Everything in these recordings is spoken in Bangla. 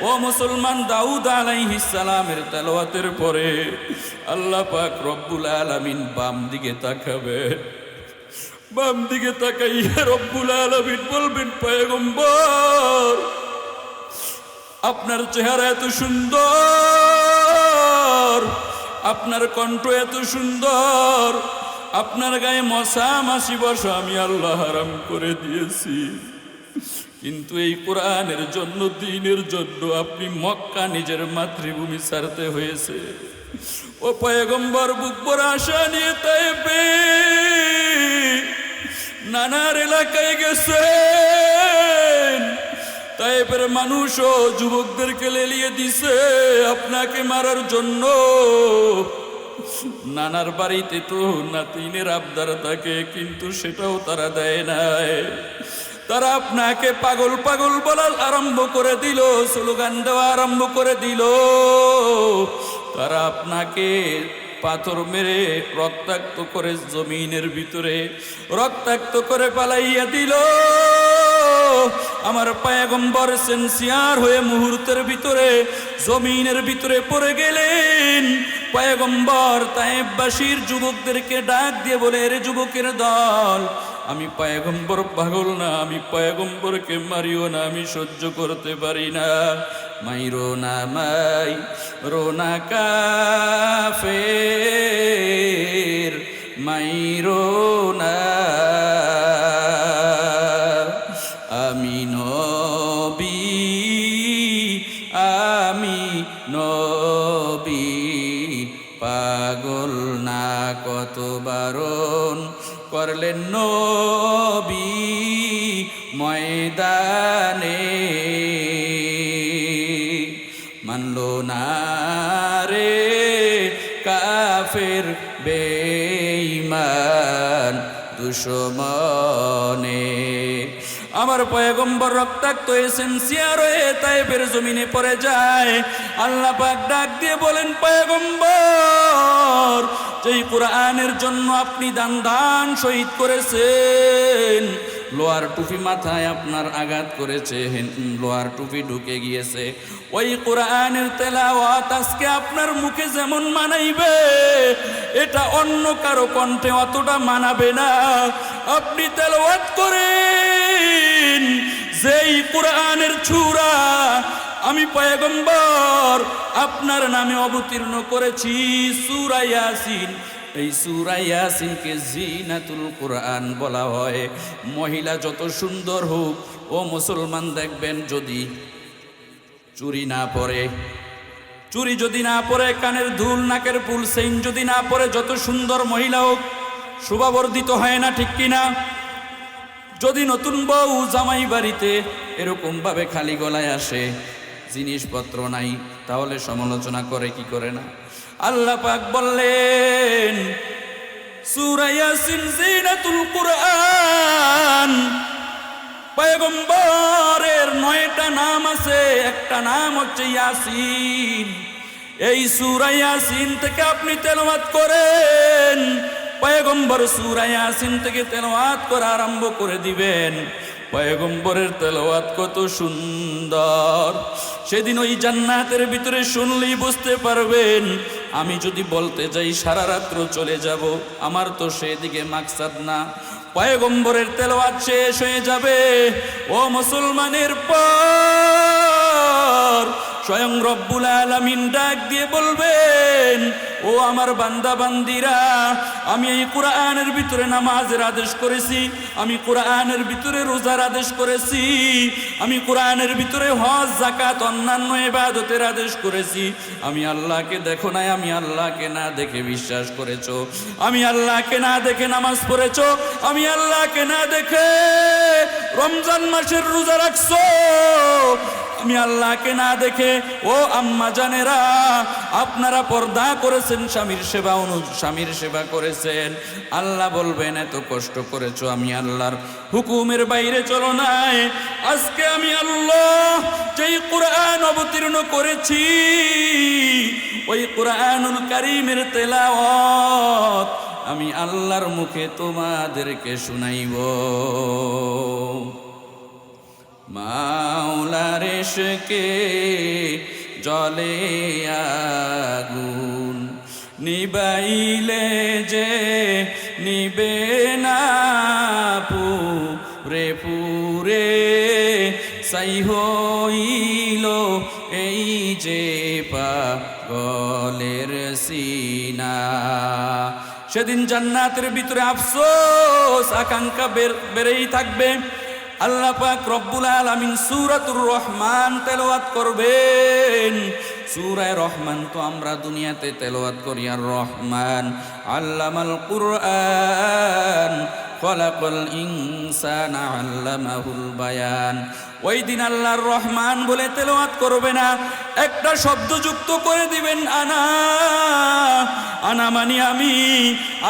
ও মুসলমান, দাউদ আলাইহিস সালামের তেলাওয়াতের পরে আল্লাহ পাক রব্বুল আলামিন বাম দিকে তাকাবেন। বাম দিকে তাকাইয়া রব্বুল আলামিন বলবেন, পয়গম্বর আপনার চেহারা এত সুন্দর, আপনার কণ্ঠ এত সুন্দর, আপনার গায়ে মশা মাছি বসা আমি আল্লাহ হারাম করে দিয়েছি, কিন্তু এই কোরআনের জন্য, দ্বীনের জন্য আপনি মক্কা নিজের মাতৃভূমি ছাড়তে হয়েছে। ও পয়গম্বর বুক ভরা আশা নিয়ে তাইফে নানার এলাকায় গেছেন, তাইফের মানুষও যুবকদেরকে লেলিয়ে দিছে আপনাকে মারার জন্য। নানার বাড়িতে তো নাতিনের আবদার থাকে, কিন্তু সেটাও তারা দেয় নাই। তারা আপনাকে পাগল পাগল বলা আরম্ভ করে দিল, স্লোগান দেওয়া আরম্ভ করে দিল। তারা আপনাকে পাথর মেরে রক্তাক্ত করে জমিনের ভিতরে রক্তাক্ত করে পালাইয়া দিল। আমার পয়গম্বর সেন্সিয়ার হয়ে মুহূর্তের ভিতরে জমিনের ভিতরে পড়ে গেলেন। পয়গম্বর তায়েফবাসীর যুবকদেরকে ডাক দিয়ে বলে, এর যুবকের দল, আমি পয়গম্বর পাগল না, আমি পয়গম্বরকে মারিও না, আমি সহ্য করতে পারি না। মাইরো না মাই রোনা কাফের, মাইরো না, আমি নবী, আমি নবী, পাগল না, কত বারণ করলেন নবী ময়দানে, মানলো না রে কাফের বেঈমান দুশমনে। আমার পয়গম্বর রক্তাক্ত হয়েছেন, সিয়ার হয়ে তাইফের জমিনে পড়ে যায়। আল্লাহ পাক ডাক দিয়ে বলেন, পয়গম্বর যেই কোরআনের জন্য আপনি দান দান শহীদ করেছেন, লোহার টুপি মাথায় আপনার আঘাত করেছে, লোহার টুপি ঢুকে গিয়েছে, ওই কোরআনের তেলাওয়াত আজকে আপনার মুখে যেমন মানাইবে, এটা অন্য কারো কণ্ঠে অতটা মানাবে না। আপনি তেলাওয়াত করেন যেই কোরআনের সূরা আমি পয়গম্বর আপনার নামে অবতীর্ণ করেছি, সূরা ইয়াসিন। এই সূরা ইয়াসিনকে জিনাতুল কোরআন বলা হয়। মহিলা যত সুন্দর হোক, ও মুসলমান দেখবেন, যদি চুরি না পরে, চুরি যদি না পরে, কানের দুল, নাকের ফুল, সেইন যদি না পরে, যত সুন্দর মহিলা হোক শোভাবর্ধিত হয় না, ঠিক কিনা? যদি নতুন বউ জামাই বাড়িতে এরকম ভাবে খালি গলায় আসে, জিনিসপত্র নাই, তাহলে সমালোচনা করে কি করে না? আল্লাহ পাক বললেন, সূরা ইয়াসিন জিনাতুল কোরআন, পয়গম্বরের 9টা নাম আছে, একটা নাম হচ্ছে ইয়াসিন। এই সূরা ইয়াসিন থেকে আপনি তেলাওয়াত করেন, পয়গম্বর সূরা ইয়াসিন থেকে তেলাওয়াত করা আরম্ভ করে দিবেন। পয়গম্বরের তেলাওয়াত কত সুন্দর, সেদিন ওই জান্নাতের ভিতরে শুনলেই বুঝতে পারবেন। আমি যদি বলতে যাই সারা রাত্র চলে যাব, আমার তো সেদিকে মাকসাদ না। পয়গম্বরের তেলাওয়াত শেষ হয়ে যাবে, ও মুসলমানের পর স্বয়ং রব্বুল আলামিন ডাক দিয়ে বলবেন, ও আমার বান্দা বান্দিরা, আমি এই কোরআনের ভিতরে নামাজের আদেশ করেছি, আমি কোরআনের ভিতরে রোজার আদেশ করেছি, আমি কোরআনের ভিতরে হজ যাকাত অন্যান্য ইবাদতের আদেশ করেছি। আমি আল্লাহকে দেখো নাই, আমি আল্লাহকে না দেখে বিশ্বাস করেছো, আমি আল্লাহকে না দেখে নামাজ পড়েছো, আমি আল্লাহকে না দেখে রমজান মাসের রোজা রাখছো, আমি আল্লাহকে না দেখে, ও আম্মা জানেরা, আপনারা পর্দা করেছেন, স্বামীর সেবা করেছেন। আল্লাহ বলবেন, এত কষ্ট করেছো, আমি আল্লাহর হুকুমের বাইরে চলো নাই। আজকে আমি আল্লাহ যেই কোরআন অবতীর্ণ করেছি, ওই কোরআনুল কারীমের তেলাওয়াত আমি আল্লাহর মুখে তোমাদেরকে শুনাইব। মাওলার ইশকে জলে আগুন, নিবাইলে যে নিবে না পুরে পুরে, সাই হইল এই যে পাগলের সিনা। সেদিন জান্নাতের ভিতরে আফসোস আকাঙ্ক্ষা বেড়েই থাকবে। আল্লাহ পাক রব্বুল আলামিন সূরাতুর রহমান তেলাওয়াত করবেন। সূরা রহমান তো আমরা দুনিয়াতে তেলাওয়াত করি, আর রহমান আল্লামাল কুরআন খলাকাল ইনসানা আল্লামাহুল বায়ান। ওই দিন আল্লাহর রহমান বলে তেলাওয়াত করবে না, একটা শব্দ যুক্ত করে দিবেন আনা। আনা মানে আমি।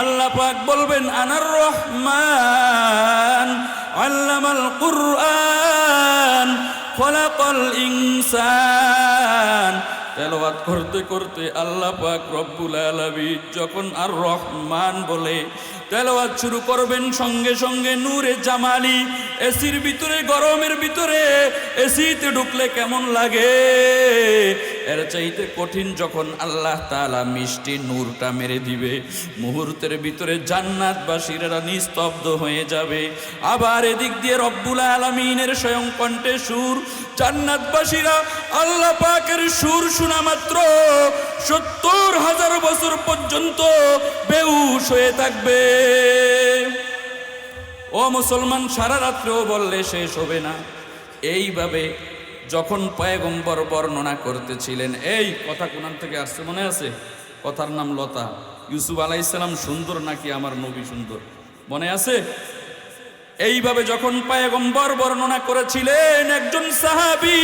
আল্লাহ পাক বলবেন আনার রহমান আল্লামাল কুরআন খলাকাল ইনসান। তেলাওয়াত করতে করতে আল্লাহ পাক রব্বুল আলামিন যখন আর রহমান বলে তেলাওয়াত শুরু করবেন, সঙ্গে সঙ্গে নূরে জামালি, এসির ভিতরে, গরমের ভিতরে এসিতে ঢুকলে কেমন লাগে, এর চাইতে কঠিন যখন আল্লাহ তাআলা মিষ্টি নূরটা মেরে দিবে, মুহূর্তের ভিতরে জান্নাতবাসীরা নিস্তব্ধ হয়ে যাবে। আবার এদিক দিয়ে রব্বুল আলামিনের স্বয়ং কণ্ঠে সুর, জান্নাতবাসীরা আল্লাহ পাকের সুর শোনা মাত্র 70,000 বছর পর্যন্ত বেহুশ হয়ে থাকবে। ও মুসলমান, সারা রাত্রেও বললে শেষ হবে না। এইভাবে যখন পয়গম্বর বর্ণনা করতেছিলেন, এই কথা কোন থেকে আসছে মনে আছে? কথার নাম লতা। ইউসুফ আলাইহিস সালাম সুন্দর নাকি আমার নবী সুন্দর মনে আছে? এইভাবে যখন পয়গম্বর বর্ণনা করেছিলেন, একজন সাহাবী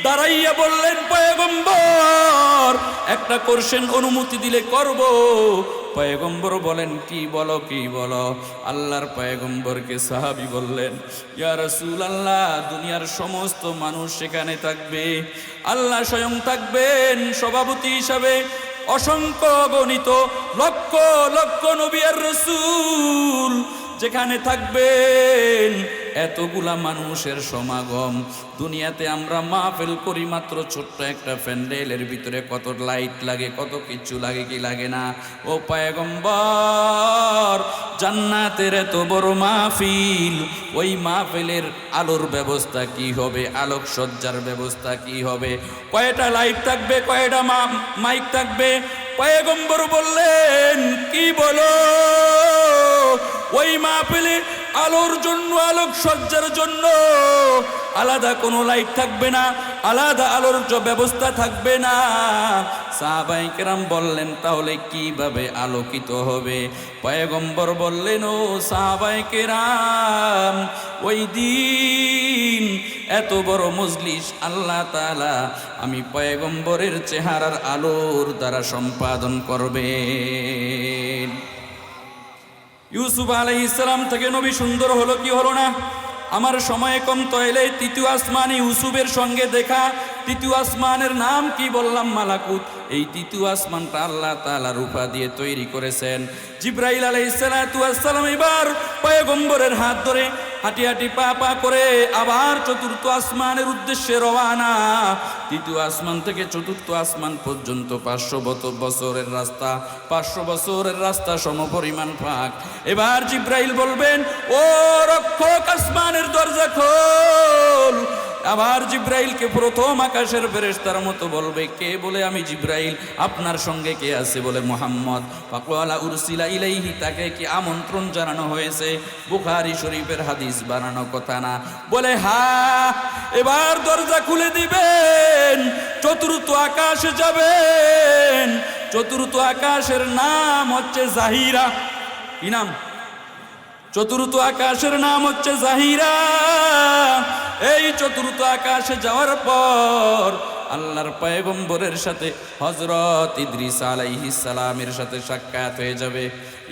দাঁড়াইয়া বললেন, পয়গম্বর একটা কোশ্চেন অনুমতি দিলে করব। পয়গম্বর বলেন, কি বলো কি বলো। আল্লাহর পয়গম্বরকে সাহাবী বললেন, ইয়া রাসূলুল্লাহ, দুনিয়ার সমস্ত মানুষ সেখানে থাকবে, আল্লাহ স্বয়ং থাকবেন সভাপতি হিসাবে, অসংখ্য গণিত লক্ষ লক্ষ নবী আর রাসূল যেখানে থাকবেন, এতগুলা মানুষের সমাগম। দুনিয়াতে আমরা মাহফিল করি মাত্র ছোট্ট একটা প্যান্ডেলের ভিতরে, কত লাইট লাগে, কত কিছু লাগে, কি লাগে না? ও পয়গম্বর, জান্নাতের এত বড় মাহফিল, ওই মাহফিলের আলোর ব্যবস্থা কি হবে, আলোকসজ্জার ব্যবস্থা কি হবে, কয়টা লাইট থাকবে, কয়টা মাইক থাকবে? পয়গম্বর বললেন, কি বলো? ওই মাহফিলে আলোর জন্য, আলোকসজ্জার জন্য আলাদা কোনো লাইট থাকবে না, আলাদা আলোর ব্যবস্থা থাকবে না। সাহাবায়ে কেরাম বললেন, তাহলে কিভাবে আলোকিত হবে? পয়গম্বর বললেন, ও সাহাবায়ে কেরাম, ওই দিন এত বড় মজলিস আল্লাহ তাআলা আমি পয়গম্বরের চেহারার আলোর দ্বারা সম্পাদন করবেন। ইউসুফ আলাইহিস সালাম থেকে নবী সুন্দর হলো কি হলো না? আমার সময় কম, তাইলে তৃতীয় আসমানে ইউসুফের সঙ্গে দেখা। তৃতীয় আসমানের নাম কি বললাম? মালাকুত। এই তৃতীয় আসমানটা আল্লাহ তাআলা রূপা দিয়ে তৈরি করেছেন। জিবরাইল আলাইহিস সালাতু ওয়াস সালাম এবার পয়গম্বরের হাত ধরে হাঁটি হাঁটি পা পা করে আবার চতুর্থ আসমানের উদ্দেশ্যে রওয়ানা। তৃতীয় আসমান থেকে চতুর্থ আসমান পর্যন্ত 500 বছরের রাস্তা, 500 বছরের রাস্তা সমপরিমাণ ফাঁক। এবার জিবরাইল বলবেন, ও রক্ষক, আসমানের দরজা খোল। আবার জিবরাইলকে প্রথম আকাশের ফেরেশতার মতো বলবে, কে? বলে, আমি জিবরাইল। আপনার সঙ্গে কে আছে? বলে, মুহাম্মদ। ফাকালা উরসিলা ইলাইহি, তাকে কি আমন্ত্রণ জানানো হয়েছে? বুখারী শরীফের হাদিস, বানানো কথা না। বলে, হ্যাঁ। এবার দরজা খুলে দিবেন, চতুর্থ আকাশে যাবেন। চতুর্থ আকাশের নাম হচ্ছে জাহিরা। কি নাম? চতুর্থ আকাশের নাম হচ্ছে জাহিরা। এই চতুর্থ আকাশে যাওয়ার পর আল্লাহর পয়গম্বরের সাথে হযরত ইদ্রিস আলাইহিস সালামের সাথে সাক্ষাৎ হয়ে যাবে।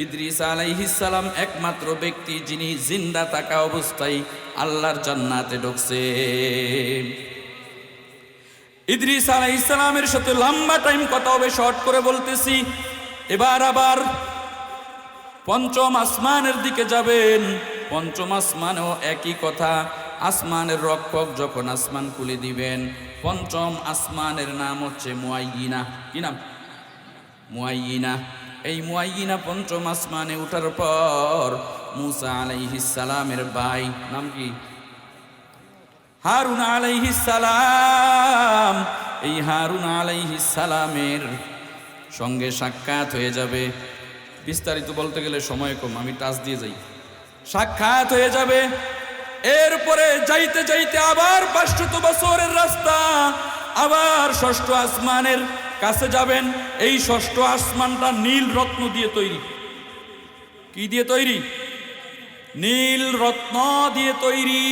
ইদ্রিস আলাইহিস সালাম একমাত্র ব্যক্তি যিনি জিন্দা থাকা অবস্থায় আল্লাহর জান্নাতে ঢুকছে। ইদ্রিস আলাইহিস সালামের সাথে লম্বা টাইম কথা হবে, শর্ট করে বলতেছি। এবার আবার পঞ্চম আসমানের দিকে যাবেন। পঞ্চম আসমানেও একই কথা। আসমানের রক্ষক যখন আসমান খুলে দিবেন, পঞ্চম আসমানের নাম হচ্ছে মুআইয়িনা। কি নাম? মুআইয়িনা। এই মুআইয়িনা পঞ্চম আসমানে উঠার পর মূসা আলাইহিস সালামের ভাই, নাম কি? হারুন আলাইহিস সালাম। এই হারুন আলাইহিস সালামের সঙ্গে সাক্ষাৎ হয়ে যাবে। বিস্তারিত বলতে গেলে সময় কম, আমি টাচ দিয়ে যাই। সাক্ষাৎ হয়ে যাবে। এরপরে যাইতে যাইতে আবার 500 বছরের রাস্তা, আবার ষষ্ঠ আসমানের কাছে যাবেন। এই ষষ্ঠ আসমানটা নীল রত্ন দিয়ে তৈরি। কি দিয়ে তৈরি? নীল রত্ন দিয়ে তৈরি।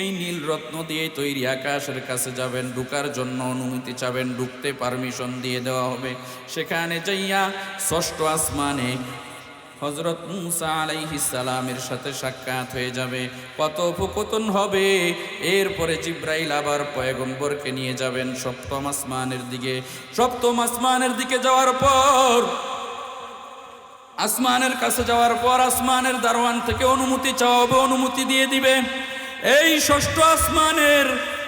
এই নীল রত্ন দিয়ে তৈরি আকাশের কাছে যাবেন, ঢুকার জন্য অনুমতি চাবেন, ঢুকতে পারমিশন দিয়ে দেওয়া হবে। সেখানে যাইয়া ষষ্ঠ আসমানে হযরত মূসা আলাইহিস সালামের সাথে সাক্ষাৎ হয়ে যাবে, কথোপকথন হবে। এরপরে জিব্রাইল আবার পয়গম্বরকে নিয়ে যাবেন সপ্তম আসমানের দিকে। সপ্তম আসমানের দিকে যাওয়ার পর, আসমানের কাছে যাওয়ার পর আসমানের দারোয়ান থেকে অনুমতি চাওয়া হবে, অনুমতি দিয়ে দিবে। এই ষষ্ঠ আসমানের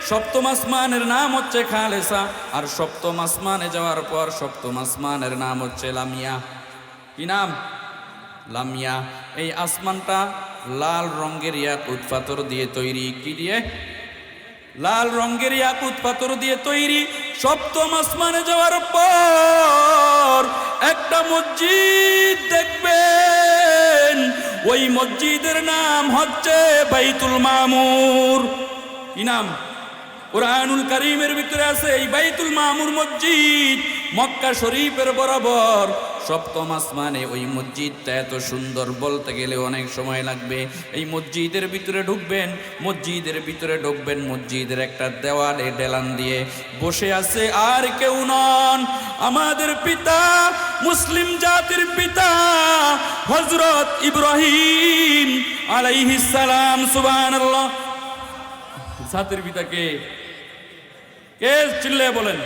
সপ্তম আসমানের নাম হচ্ছে খালেসা। আর সপ্তম আসমানে যাওয়ার পর সপ্তম আসমানের নাম হচ্ছে লামিয়া। কি নাম? লামিয়া। এই আসমানটা লাল রঙের ইয়াকুত পাথর দিয়ে তৈরি। কি দিয়ে? লাল রঙের ইয়াকুত পাথর দিয়ে তৈরি। সপ্তম আসমানে যাওয়ার পর একটা মসজিদ দেখবেন। ওই মসজিদের নাম হচ্ছে বাইতুল মামুর। কি নাম? কুরআনুল কারীমের ভিতরে আছে এই বাইতুল মামুর মসজিদ, মক্কা শরীফের বরাবর। সপ্তম আসমানে ওই মসজিদটা এত সুন্দর, বলতে গেলে অনেক সময় লাগবে। এই মসজিদের ভিতরে ঢুকবেন, মসজিদের ভিতরে ঢুকবেন, মসজিদের একটা দেওয়ালে ডেলান দিয়ে বসে আছে আর কেউ নন, আমাদের পিতা, মুসলিম জাতির পিতা হযরত ইব্রাহিম আলাইহিস সালাম। সুবহানাল্লাহ। জাতির পিতা কে? কে? চিল্লে বলেন।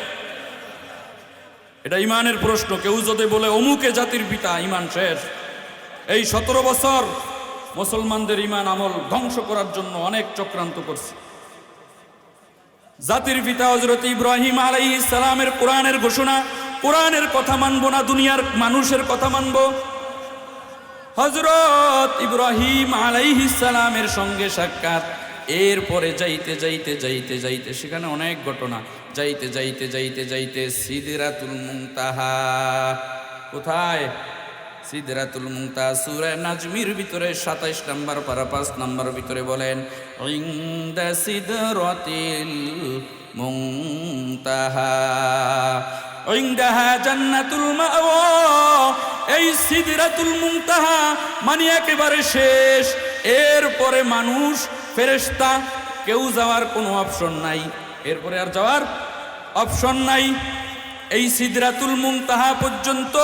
এটা ইমানের প্রশ্ন। কেউ যদি বলে অমুকে জাতির পিতা, ইমান শেষ। এই 17 বছর মুসলমানদের ইমান আমল ধ্বংস করার জন্য অনেক চক্রান্ত করছে। জাতির পিতা হযরত ইব্রাহিম আলাইহিস সালামের কোরআনের ঘোষণা, কোরআনের কথা মানবো না, দুনিয়ার মানুষের কথা মানবো। হযরত ইব্রাহিম আলাইহিস সালামের সঙ্গে সাক্ষাৎ। এরপরে যাইতে যাইতে যাইতে যাইতে সেখানে অনেক ঘটনা। যাইতে যাইতে যাইতে যাইতে সিদরাতুল মুনতাহা। কোথায়? সিদরাতুল মুনতাহা সূরা নাজমির ভিতরে 27 নম্বর পারা 5 নম্বর ভিতরে বলেন, ইনদা সিদরাতিল মুনতাহা ইনদাহা জান্নাতুল মাওয়া। এই সিদরাতুল মুনতাহা মানে একেবারে শেষ। এরপরে মানুষ, ফেরেশতা, কেউ যাওয়ার কোনো অপশন নাই। এরপরে আর যাওয়ার অপশন নাই। এই সিদরাতুল মুনতাহা পর্যন্ত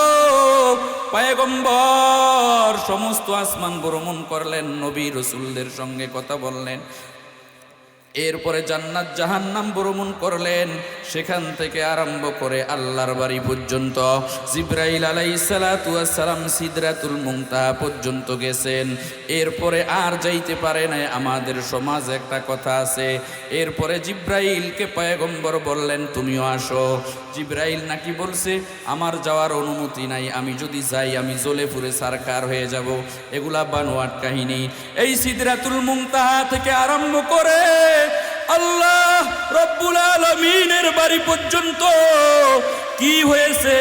পয়গম্বর সমস্ত আসমান ভ্রমণ করলেন, নবী রাসূলদের সঙ্গে কথা বললেন। এরপরে জান্নাত জাহান্নাম ভ্রমণ করলেন। সেখান থেকে আরম্ভ করে আল্লাহর বাড়ি পর্যন্ত জিবরাইল আলাইহিস সালাতু ওয়াস সালাম সিদরাতুল মুনতাহা পর্যন্ত গেছেন। এরপরে আর যাইতে পারে না। আমাদের সমাজে একটা কথা আছে, এরপরে জিবরাইলকে পয়গম্বর বললেন তুমিও আসো। জিবরাইল নাকি বলছে আমার যাওয়ার অনুমতি নাই, আমি যদি যাই আমি জ্বলে পুড়ে সারকার হয়ে যাব। এগুলা বানোয়াট কাহিনী। এই সিদরাতুল মুনতাহা থেকে আরম্ভ করে আল্লাহ রব্বুল আলামিনের বাড়ি পর্যন্ত কি হয়েছে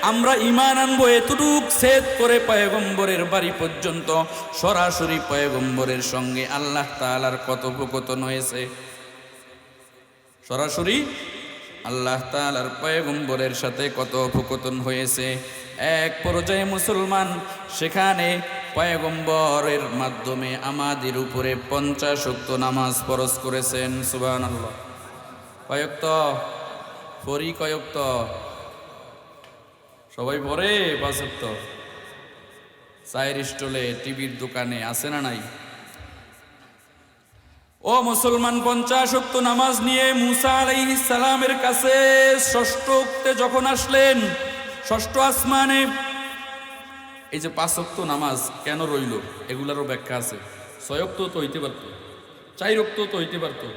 আমরা ঈমান আনবো এতটুক সেট করে পয়গম্বরের বাড়ি পর্যন্ত সরাসরি পয়গম্বরের সঙ্গে আল্লাহ তাআলার কথোপকথন হয়েছে। সরাসরি আল্লাহ তাআলার পয়গম্বরের সাথে কথোপকথন হয়েছে। এক পর্যায়ে মুসলমান সেখানে পয়গম্বরের মাধ্যমে আমাদের উপরে 50 ওয়াক্ত নামাজ ফরজ করেছেন। সুবহানাল্লাহ। কয়ক্ত? ফরি কয়ক্ত? সবাই পড়ে 5 ওয়াক্ত। চায়ের স্টলে, টিভির দোকানে আছে না নাই? ও মুসলমান, 50 ওয়াক্ত নামাজ নিয়ে মূসা আলাইহিস সালামের কাছে ষষ্ঠ ওয়াক্তে যখন আসলেন, ষষ্ঠ আসমানে, এই যে 5 ওয়াক্ত নামাজ কেন রইল এগুলারও ব্যাখ্যা আছে। 6 ওয়াক্ত তো হইতে পারত, 4 ওয়াক্ত তো হইতে পারতো,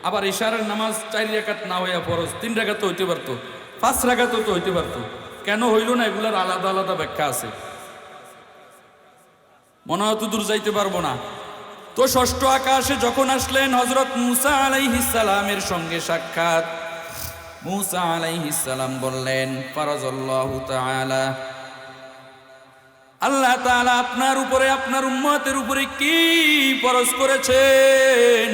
আবার ইশারের নামাজ 4 রাকাত না হইয়া ফরজ 3 রাকাত তো হইতে পারতো, 5 রাকাত তো হইতে পারতো। কেন হইল না এগুলার আলাদা আলাদা ব্যাখ্যা আছে, মনে হয় দূর যাইতে পারবো না। তো ষষ্ঠ আকাশে যখন আসলেন হযরত মূসা আলাইহিস সালামের সঙ্গে সাক্ষাৎ, মূসা আলাইহিস সালাম বললেন ফারাজাল্লাহু তাআলা, আল্লাহ তাআলা আপনার উপরে আপনার উম্মতের উপরে কি ফরজ করেছেন?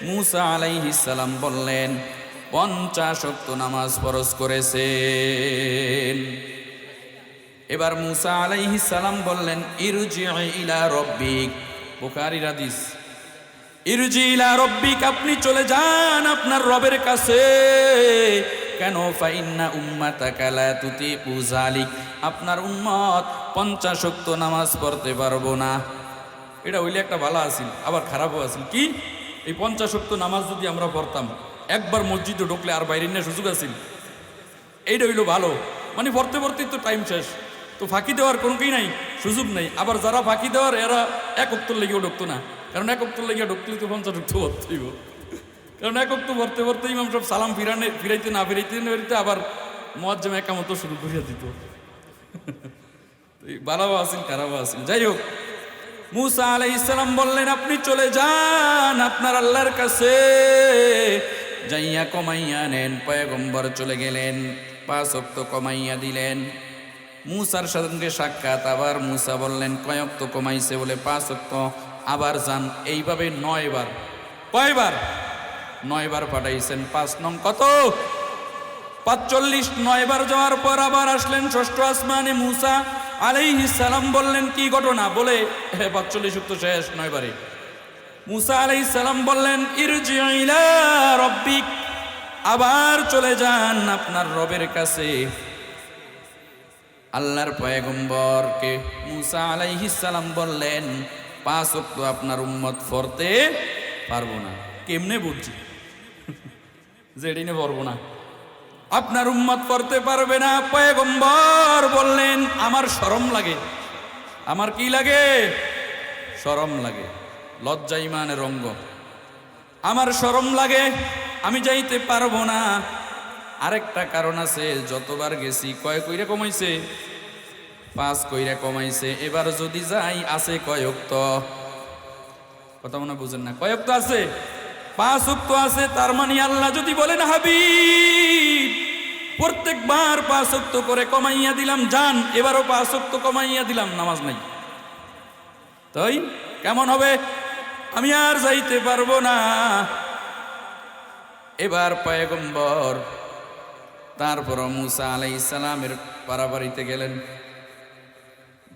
মূসা আলাইহিস সালাম বললেন 50 ওয়াক্ত নামাজ ফরজ করেছেন। এবার মূসা আলাইহিস সালাম বললেন ইরজি ইলা রব্বিক, বুখারীর হাদিস, ইরজি ইলা রব্বিক, আপনি চলে যান আপনার রবের কাছে। কেন? ফাইন্না উম্মাতাকা লা তুতিকু যালিক, আপনার উম্মত 50 ওয়াক্ত নামাজ পড়তে পারবো না। এটা হইলে একটা ভালো আছিল, আবার খারাপও আছিল। কি? এই 50 ওয়াক্ত নামাজ যদি আমরা পড়তাম, একবার মসজিদে ঢুকলে আর বাইরে নেওয়ার সুযোগ আছিল, এইটা হইলো ভালো। মানে পড়তে পড়তেই তো টাইম শেষ, তো ফাঁকি দেওয়ার কোনো কি নাই, সুযোগ নেই। আবার যারা ফাঁকি দেওয়ার এরা 1 ওয়াক্ত লেগেও ঢুকতো না, কারণ 1 ওয়াক্ত লেগে ঢুকলে তো 50 ওয়াক্ত পড়তেইব। কারণ 1 ওয়াক্ত পড়তে পড়তে ইমাম সব সালাম ফিরাইতে না ফিরাইতে আবার মুয়াজ্জিম একামত শুরু করিয়া দিত। ভালো আসিল খারাপ আসিল, যাই হোক। মূসা আলাইহিস সালাম বললেন আপনি চলে যান আপনার আল্লাহর কাছে, যাইয়া কমাইয়া নেন। পয়গম্বর চলে গেলেন, 5 ওয়াক্ত কমাইয়া দিলেন। মূসার সঙ্গে সাক্ষাৎ, আবার মূসা বললেন কয় ওয়াক্ত কমাইছে? বলে 5 ওয়াক্ত। আবার যান, এইভাবে 9 বার। কয়বার? 9 বার পাঠাইছেন। 5 নং কত? 45। 9 বার যাওয়ার পর আবার আসলেন ষষ্ঠ আসমানে। মূসা আলাইহিস সালাম বললেন কি ঘটনা? বলে 45 ওয়াক্ত শেষ 9 বারে। মূসা আলাইহিস সালাম বললেন ইরজি ইলা রব্বিক, আবার চলে যান আপনার রবের কাছে। আল্লাহর পয়গম্বরকে মূসা আলাইহিস সালাম বললেন 5 ওয়াক্ত আপনার উম্মত পড়তে পারবো না। কেমনে বুঝছি যে এদিনে পড়বো না, আপনার উম্মত পড়তে পারবে না। পয়গম্বর বললেন আমার শরম লাগে। আমার কি লাগে? শরম লাগে। লজ্জা ইমানের অঙ্গ। আমার শরম লাগে, আমি যাইতে পারবো না। আরেকটা কারণ আছে, যতবার গেছি কয় কইরা কমাইছে? 5 কইরা কমাইছে। এবার যদি যাই আছে কয় ওয়াক্ত? কথা মনে বুঝেন না, কয় ওয়াক্ত আছে? 5 ওয়াক্ত আছে। তার মানে আল্লাহ যদি বলেন হাবিব প্রত্যেকবার 5 ওয়াক্ত করে কমাইয়া দিলাম, যান এবারও 5 ওয়াক্ত কমাইয়া দিলাম, নামাজ নাই, তাই কেমন হবে? আমি আর যাইতে পারবো না। এবার পয়গম্বর তারপর মূসা আলাইহিস সালামের পারাবাড়িতে গেলেন।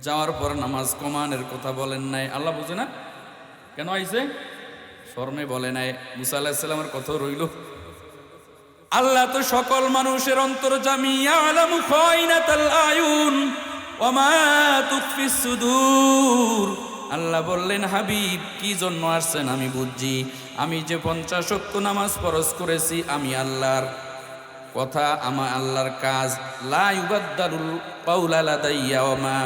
যাওয়ার পর নামাজ কমানের কথা বলেন নাই। আল্লাহ বুঝে না কেন আইছে? শরমে বলে নাই। মূসা আলাইহিস সালামের কথা রইল। আল্লাহ তো সকল মানুষের অন্তর্যামী, ইয়ালামু খায়িনাতাল আয়ুন ওয়া মা তুখফিস সুদূর। আল্লাহ বললেন হাবিব কি জন্য আসছেন আমি বুঝছি। আমি যে 50 ওয়াক্ত নামাজ ফরজ করেছি, আমি আল্লাহর কথা, আমার আল্লাহর কাজ। লা ইউবাদদালুল কাউলা লাদাইয়া ওয়া মা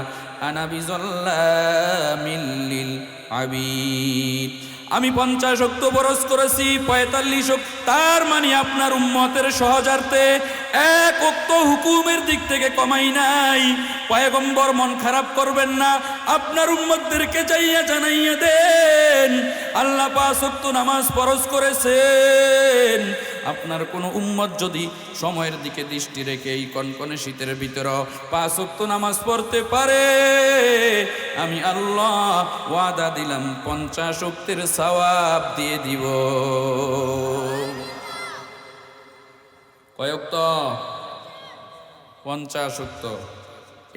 আনা বিযাল্লামিল লিল আবিদ। আমি 50 ওয়াক্ত ফরজ করেছি, 45 ওয়াক্ত। তার মানে আপনার উম্মতের সহজার্থে 1 ওয়াক্ত হুকুমের দিক থেকে কমাই নাই। পয়গম্বর মন খারাপ করবেন না, আপনার উম্মতদেরকে যাইয়া জানাইয়া দেন আল্লাহ 5 ওয়াক্ত নামাজ ফরজ করেছেন। আপনার কোনো উম্মত যদি সময়ের দিকে দৃষ্টি রেখে এই কনকনে শীতের ভিতরে 5 ওয়াক্ত নামাজ পড়তে পারে, আমি আল্লাহ ওয়াদা দিলাম 50 ওয়াক্তের সওয়াব দিয়ে দিব। কয় ওয়াক্ত? 50 ওয়াক্ত।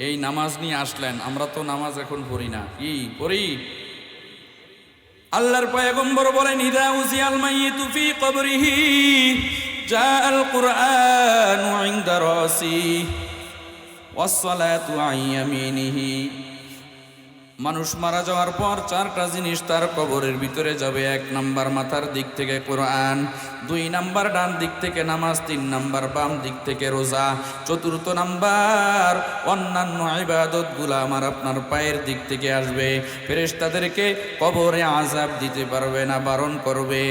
এই নামাজ নিয়ে আসলেন। আমরা তো নামাজ এখন পড়ি না। কি পড়ি? আল্লাহর পয়গম্বর বলেন ইদা উজিয়াল মাইয়িতু ফি কবরিহি জাআল কুরআনু ইনদা রাসি ওয়াস সালাতু আন ইয়ামিনিহি। মানুষ মারা যাওয়ার পর চারটা জিনিস তার কবরের ভিতরে যাবে। 1 নাম্বার মাথার দিক থেকে কোরআন, 2 নাম্বার ডান দিক থেকে নামাজ, 3 নাম্বার বাম দিক থেকে রোজা, 4 নাম্বার অন্যান্য ইবাদতগুলো আমার আপনার পায়ের দিক থেকে আসবে। ফেরেশতাদেরকে কবরে আযাব দিতে পারবে না, বারণ করবে।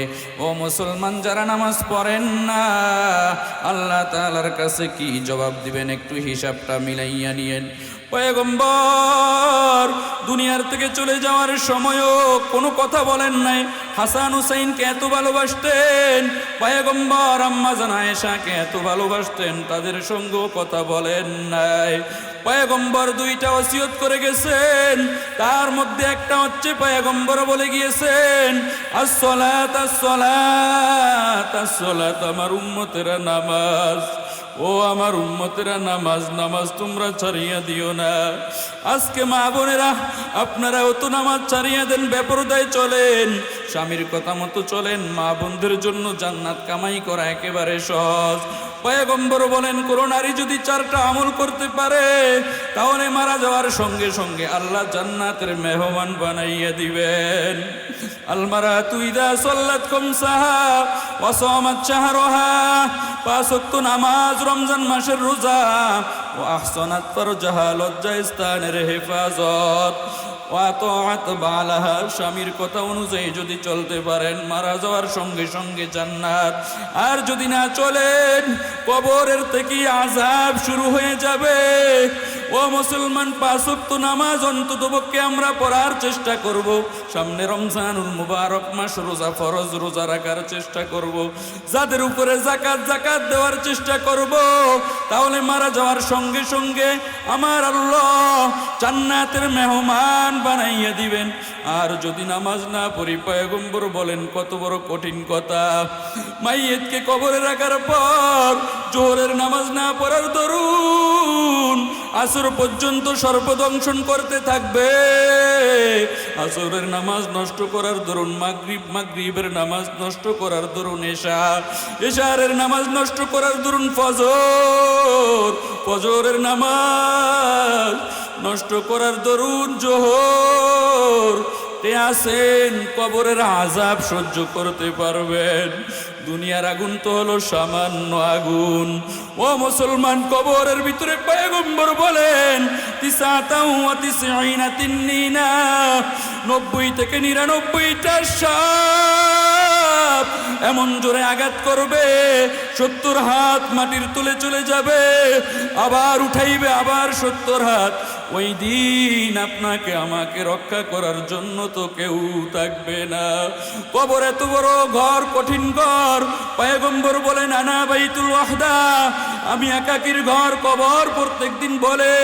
ও মুসলমান যারা নামাজ পড়েন না, আল্লাহ তাআলার কাছে কি জবাব দিবেন একটু হিসাবটা মিলাইয়া নিয়েন। পয়গম্বর দুনিয়ার থেকে চলে যাওয়ার সময়ও কোনো কথা বলেন নাই। হাসান হুসাইনকে এত ভালোবাসতেন পয়গম্বর, আম্মা জান আয়েশাকে এত ভালোবাসতেন, তাদের সঙ্গেও কথা বলেন নাই। পয়গম্বর 2টা ওসিয়ত করে গেছেন, তার মধ্যে একটা হচ্ছে পয়গম্বর বলে গিয়েছেন আসসালাত আসসালাত আসসালাত, আমার উম্মতেরা নামাজ, ও আমার উম্মতেরা নামাজ, নামাজ তোমরা ছাড়িয়া দিও না। আজকে মা বোনেরা আপনারাও তো নামাজ ছাড়িয়া দেন, বেপরদায় চলেন, স্বামীর কথা মতো চলেন। মা বোনদের জন্য জান্নাত কামাই করা একেবারে সহজ। পয়গম্বর বলেন কোন নারী যদি 4টা আমল করতে পারে তাহলে মারা যাওয়ার সঙ্গে সঙ্গে আল্লাহ জান্নাতের মেহমান বানাইয়া দিবেন। আল মারাতু ইযা সাল্লাত খামসাহা ওয়া সামাত শাহরাহা, 5 ওয়াক্ত নামাজ, রমজান মাসের রোজা, ও আহসানাত ফারজাহা, লজ্জা স্থানের হেফাজত, ওয়া তাআত বালাহা, স্বামীর কথা অনুযায়ী যদি চলতে পারেন মারা যাওয়ার সঙ্গে সঙ্গে জান্নাত। আর যদি না চলেন কবরের থেকে আযাব শুরু হয়ে যাবে। ও মুসলমান 5 ওয়াক্ত নামাজ অন্ততপক্ষে আমরা পড়ার চেষ্টা করব। সামনে রমজানুল মুবারক মাস, রোজা ফরজ, রোজা রাখার চেষ্টা করব। যাদের উপরে যাকাত দেওয়ার চেষ্টা করব, তাহলে মারা যাওয়ার সঙ্গে সঙ্গে আমার আল্লাহ জান্নাতের মেহমান বানাইয়া দিবেন। আর যদি নামাজ না পড়ি, পয়গম্বর বলেন কত বড় কঠিন কথা, মাইয়েতকে কবরে রাখার পর জোহরের নামাজ না পড়ার দরুন আসর পর্যন্ত সর্বদংশন করতে থাকবে। আসরের নামাজ নষ্ট করার দরুন মাগরিবের নামাজ নষ্ট করার দরুন এশারের নামাজ নষ্ট করার দরুন ফজরের নামাজ নষ্ট করার দরুন জোহর। তে আসেন কবরের আযাব সহ্য করতে পারবেন। দুনিয়ার আগুন তো হলো সামান্য আগুন। ও মুসলমান কবরের ভিতরে পয়গম্বর বলেন 99 তিন্নিনা, 90 থেকে 99টা সাপ এমন জোরে আঘাত করবে 70 হাত মাটির তলে চলে যাবে, আবার উঠাইবে আবার 70 হাত। ওই দিন আপনাকে আমাকে রক্ষা করার জন্য তো কেউ থাকবে না। কবর এত বড় ঘর, কঠিন ঘর। পয়গম্বর বলেন আনা বাইতুল ওয়াহদা, আমি একাকির ঘর। কবর প্রত্যেকদিন বলে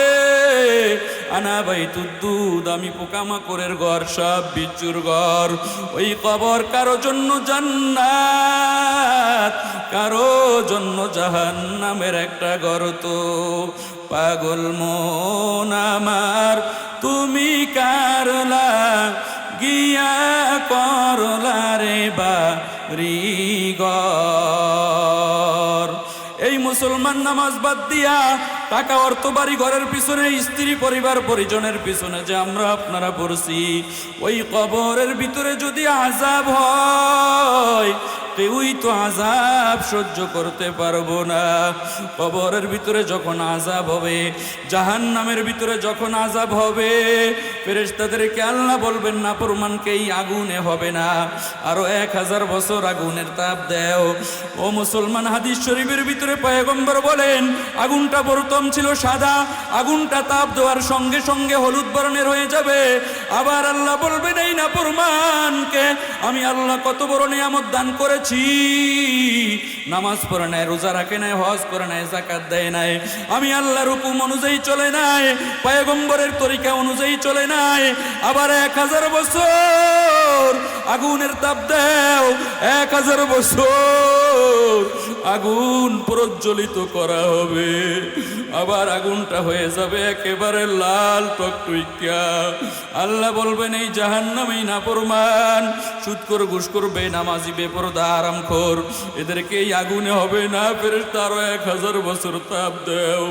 আনা বাইতুদ দুদ, আমি পোকামাকড়ের ঘর, সাপ বিচ্ছুর ঘর। ওই কবর কারো জন্য জান্নাত, কারো জন্য জাহান্নামের একটা ঘর। তো পাগল মন আমার তুমি কারলা গিয়া করলা রে বাড়িঘর। এই মুসলমান নামাজ বাদ দিয়া টাকা অর্থ বাড়ি ঘরের পিছনে, স্ত্রী পরিবার পরিজনের পিছনে যে আমরা আপনারা পড়ছি, ওই কবরের ভিতরে যদি আযাব হয় কেউই তো আযাব সহ্য করতে পারবো না। কবরের ভিতরে যখন আযাব হবে, জাহান্নামের ভিতরে যখন আযাব হবে, ফেরেশতাদেরকে আল্লাহ বলবেন নাফরমানকে এই আগুনে হবে না, আরো 1000 বছর আগুনের তাপ দেও। ও মুসলমান হাদিস শরীফের ভিতরে পয়গম্বর বলেন আগুনটা প্রথম ছিল সাদা, আগুনটা তাপ দেওয়ার সঙ্গে সঙ্গে হলুদ বর্ণের হয়ে যাবে। আবার আল্লাহ বলবেন এই নাফরমানকে আমি আল্লাহ কত বড় নিয়ামত দান করেছি, নামাজ পড়ে নাই, রোজা রাখে নাই, হজ করে নাই, যাকাত দেয় নাই, আমি আল্লাহর হুকুম অনুযায়ী চলে নাই, পয়গম্বরের তরিকা অনুযায়ী চলে নাই। আবার 1000 বছর আগুনের তাপ দেও, 1000 বছর আগুন প্রজ্বলিত করা হবে, আবার আগুনটা হয়ে যাবে একেবারে লাল টকটইকা। আল্লাহ বলবেন এই জাহান্নামী নাফরমান, সুদখোর, ঘুষখোর, বেনামাজি, বেপরদা, হারামখোর, এদেরকে এই আগুনে হবে না ফেরেশতা আরো 1000 বছর তাপ দেও।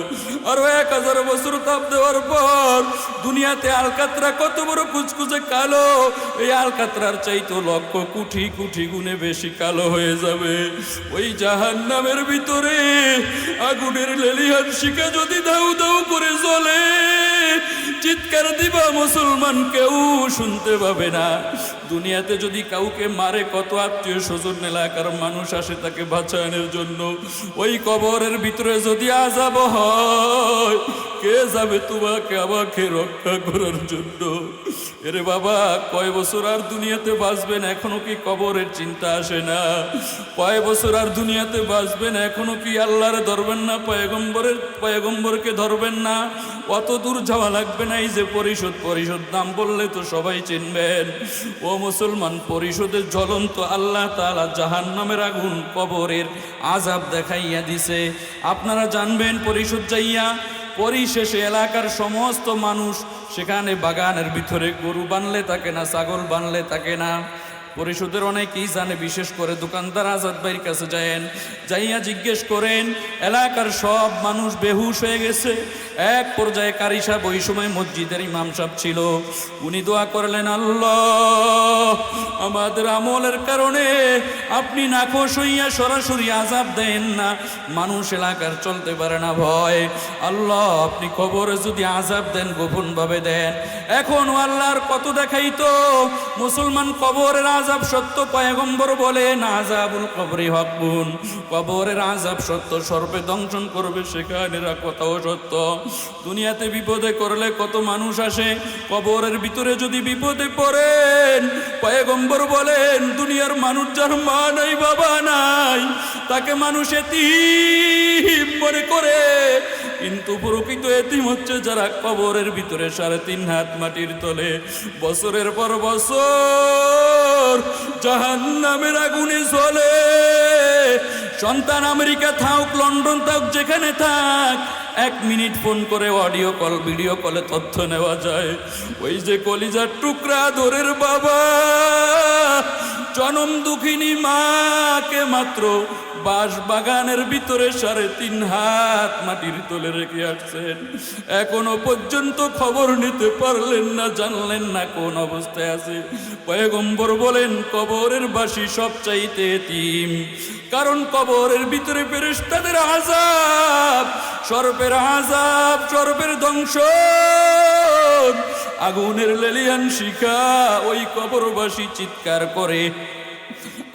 আরো 1000 বছর তাপ দেওয়ার পর দুনিয়াতে আলকাতরা কত বড় কুচকুচে কালো, এই আলকাতরার চাইতো লক্ষ কোটি কোটি গুণে বেশি কালো হয়ে যাবে। ওই জাহান্নামের ভিতরে আগুনের লেলিহান শিখা যদি দাউ দাউ করে জ্বলে, চিৎকার দিবা মুসলমান, কেউ শুনতে পাবে না। দুনিয়াতে যদি কাউকে মারে, কত আত্মীয় স্বজন এলাকার মানুষ আসে তাকে বাঁচানোর জন্য, ওই কবরের ভিতরে যদি আযাব হয়, কে যাবে তোমাকে আমাকে রক্ষা করার জন্য? এরে বাবা, কয় বছর আর দুনিয়াতে বাঁচবেন, এখনো কি কবরের চিন্তা আসে না? কয় বছর আর দুনিয়াতে বাঁচবেন, এখনো কি আল্লাহরে ধরবেন না, পয়গম্বরকে ধরবেন না? অত দূর যাওয়া লাগবে না। এই যে পরিশোধ নাম বললে তো সবাই চিনবেন। ও মুসলমান, পরিশোধের জ্বলন্ত আল্লাহ তাআলা জাহান্নামের আগুন, কবরের আযাব দেখাইয়া দিছে। আপনারা জানবেন পরিশোধ যাইয়া পরিশেষে এলাকার সমস্ত মানুষ সেখানে বাগানের ভিতরে গরু বানলে থাকে না, ছাগল বানলে থাকে না। পরিশোধের অনেকেই জানে, বিশেষ করে দোকানদার আজাদ ভাইয়ের কাছে যাইয়া জিজ্ঞেস করেন, এলাকার সব মানুষ বেহুশ হয়ে গেছে। এক পর্যায়ে কারি সাহেব, ওই সময় মসজিদের ইমাম সাহেব ছিল, উনি দোয়া করলেন, আল্লাহ আমাদের আমলের কারণে আপনি নাখোশ হইয়া সরাসরি আযাব দেন না, মানুষ এলাকার চলতে পারে না ভয়। আল্লাহ আপনি কবরে যদি আযাব দেন, গোপন ভাবে দেন। এখন আল্লাহর কত দেখাইতো মুসলমান, কবরের আযাব সত্য, পয়গম্বর বলেন আযাবুল কবরি হকুন, কবরের আযাব সত্য, সর্বে দংশন করবে সেখানে কথাও সত্য। দুনিয়াতে বিপদে করলে কত মানুষ আসে, কবরের ভিতরে যদি বিপদে পড়েন, পয়গম্বর বলেন দুনিয়ার মানুষ যার মা নাই, বাবা নাই, তাকে মানুষ এতিম মনে করে, কিন্তু প্রকৃত এতিম হচ্ছে যারা কবরের ভিতরে 3.5 হাত মাটির তলে বছরের পর বছর জাহান্নামের আগুনে জ্বলে। সন্তান আমেরিকা থাক, লন্ডন থাক, যেখানে থাক, 1 মিনিট ফোন করে অডিও কল, ভিডিও কলে তথ্য নেওয়া যায়। ওই যে কলিজার টুকরা দরের বাবা জনম দুঃখিনী মাকে মাত্র বাঁশ বাগানের ভিতরে 3.5 হাত মাটির তলে রেখে আসছেন, এখনো পর্যন্ত খবর নিতে পারলেন না, জানলেন না কোন অবস্থায় আছে। পয়গম্বর বলেন কবরের বাসী সবচাইতে এতিম, কারণ কবরের ভিতরে ফেরেশতাদের আযাব, সর্পের দংশন, আগুনের লেলিয়ান শিখা, ওই কবরবাসী চিৎকার করে।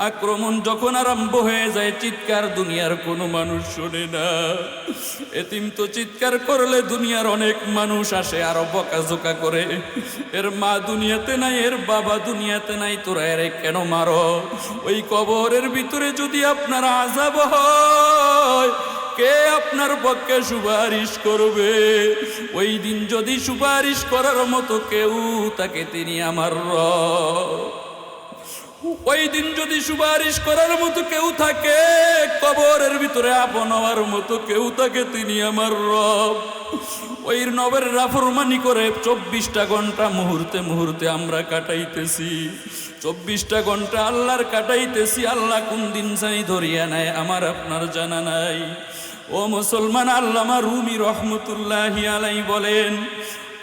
আক্রমণ যখন আরম্ভ হয়ে যায়, চিৎকার দুনিয়ার কোনো মানুষ শোনে না। এতিম তো চিৎকার করলে দুনিয়ার অনেক মানুষ আসে আরো বকাঝোকা করে, এর মা দুনিয়াতে নাই, এর বাবা দুনিয়াতে নাই, তোরা এর কেন মারো? ওই কবরের ভিতরে যদি আপনার আযাব হয়, কে আপনার পক্ষে সুপারিশ করবে? ওই দিন যদি সুপারিশ করার মতো কেউ তাকে, তিনি আমার রব। ওই দিন যদি সুপারিশ করার মতো কেউ থাকে, কবরের ভিতরে আপন হওয়ার মতো কেউ থাকে, তিনি আমার রব। ওই নবের নাফরমানি করে 24টা ঘন্টা মুহূর্তে মুহূর্তে আমরা কাটাইতেছি, 24টা ঘন্টা আল্লাহর কাটাইতেছি। আল্লাহ কোন দিন জানি ধরিয়া নেয় আমার আপনার জানা নাই। ও মুসলমান, আল্লামা রুমি রহমতুল্লাহি আলাইহি বলেন,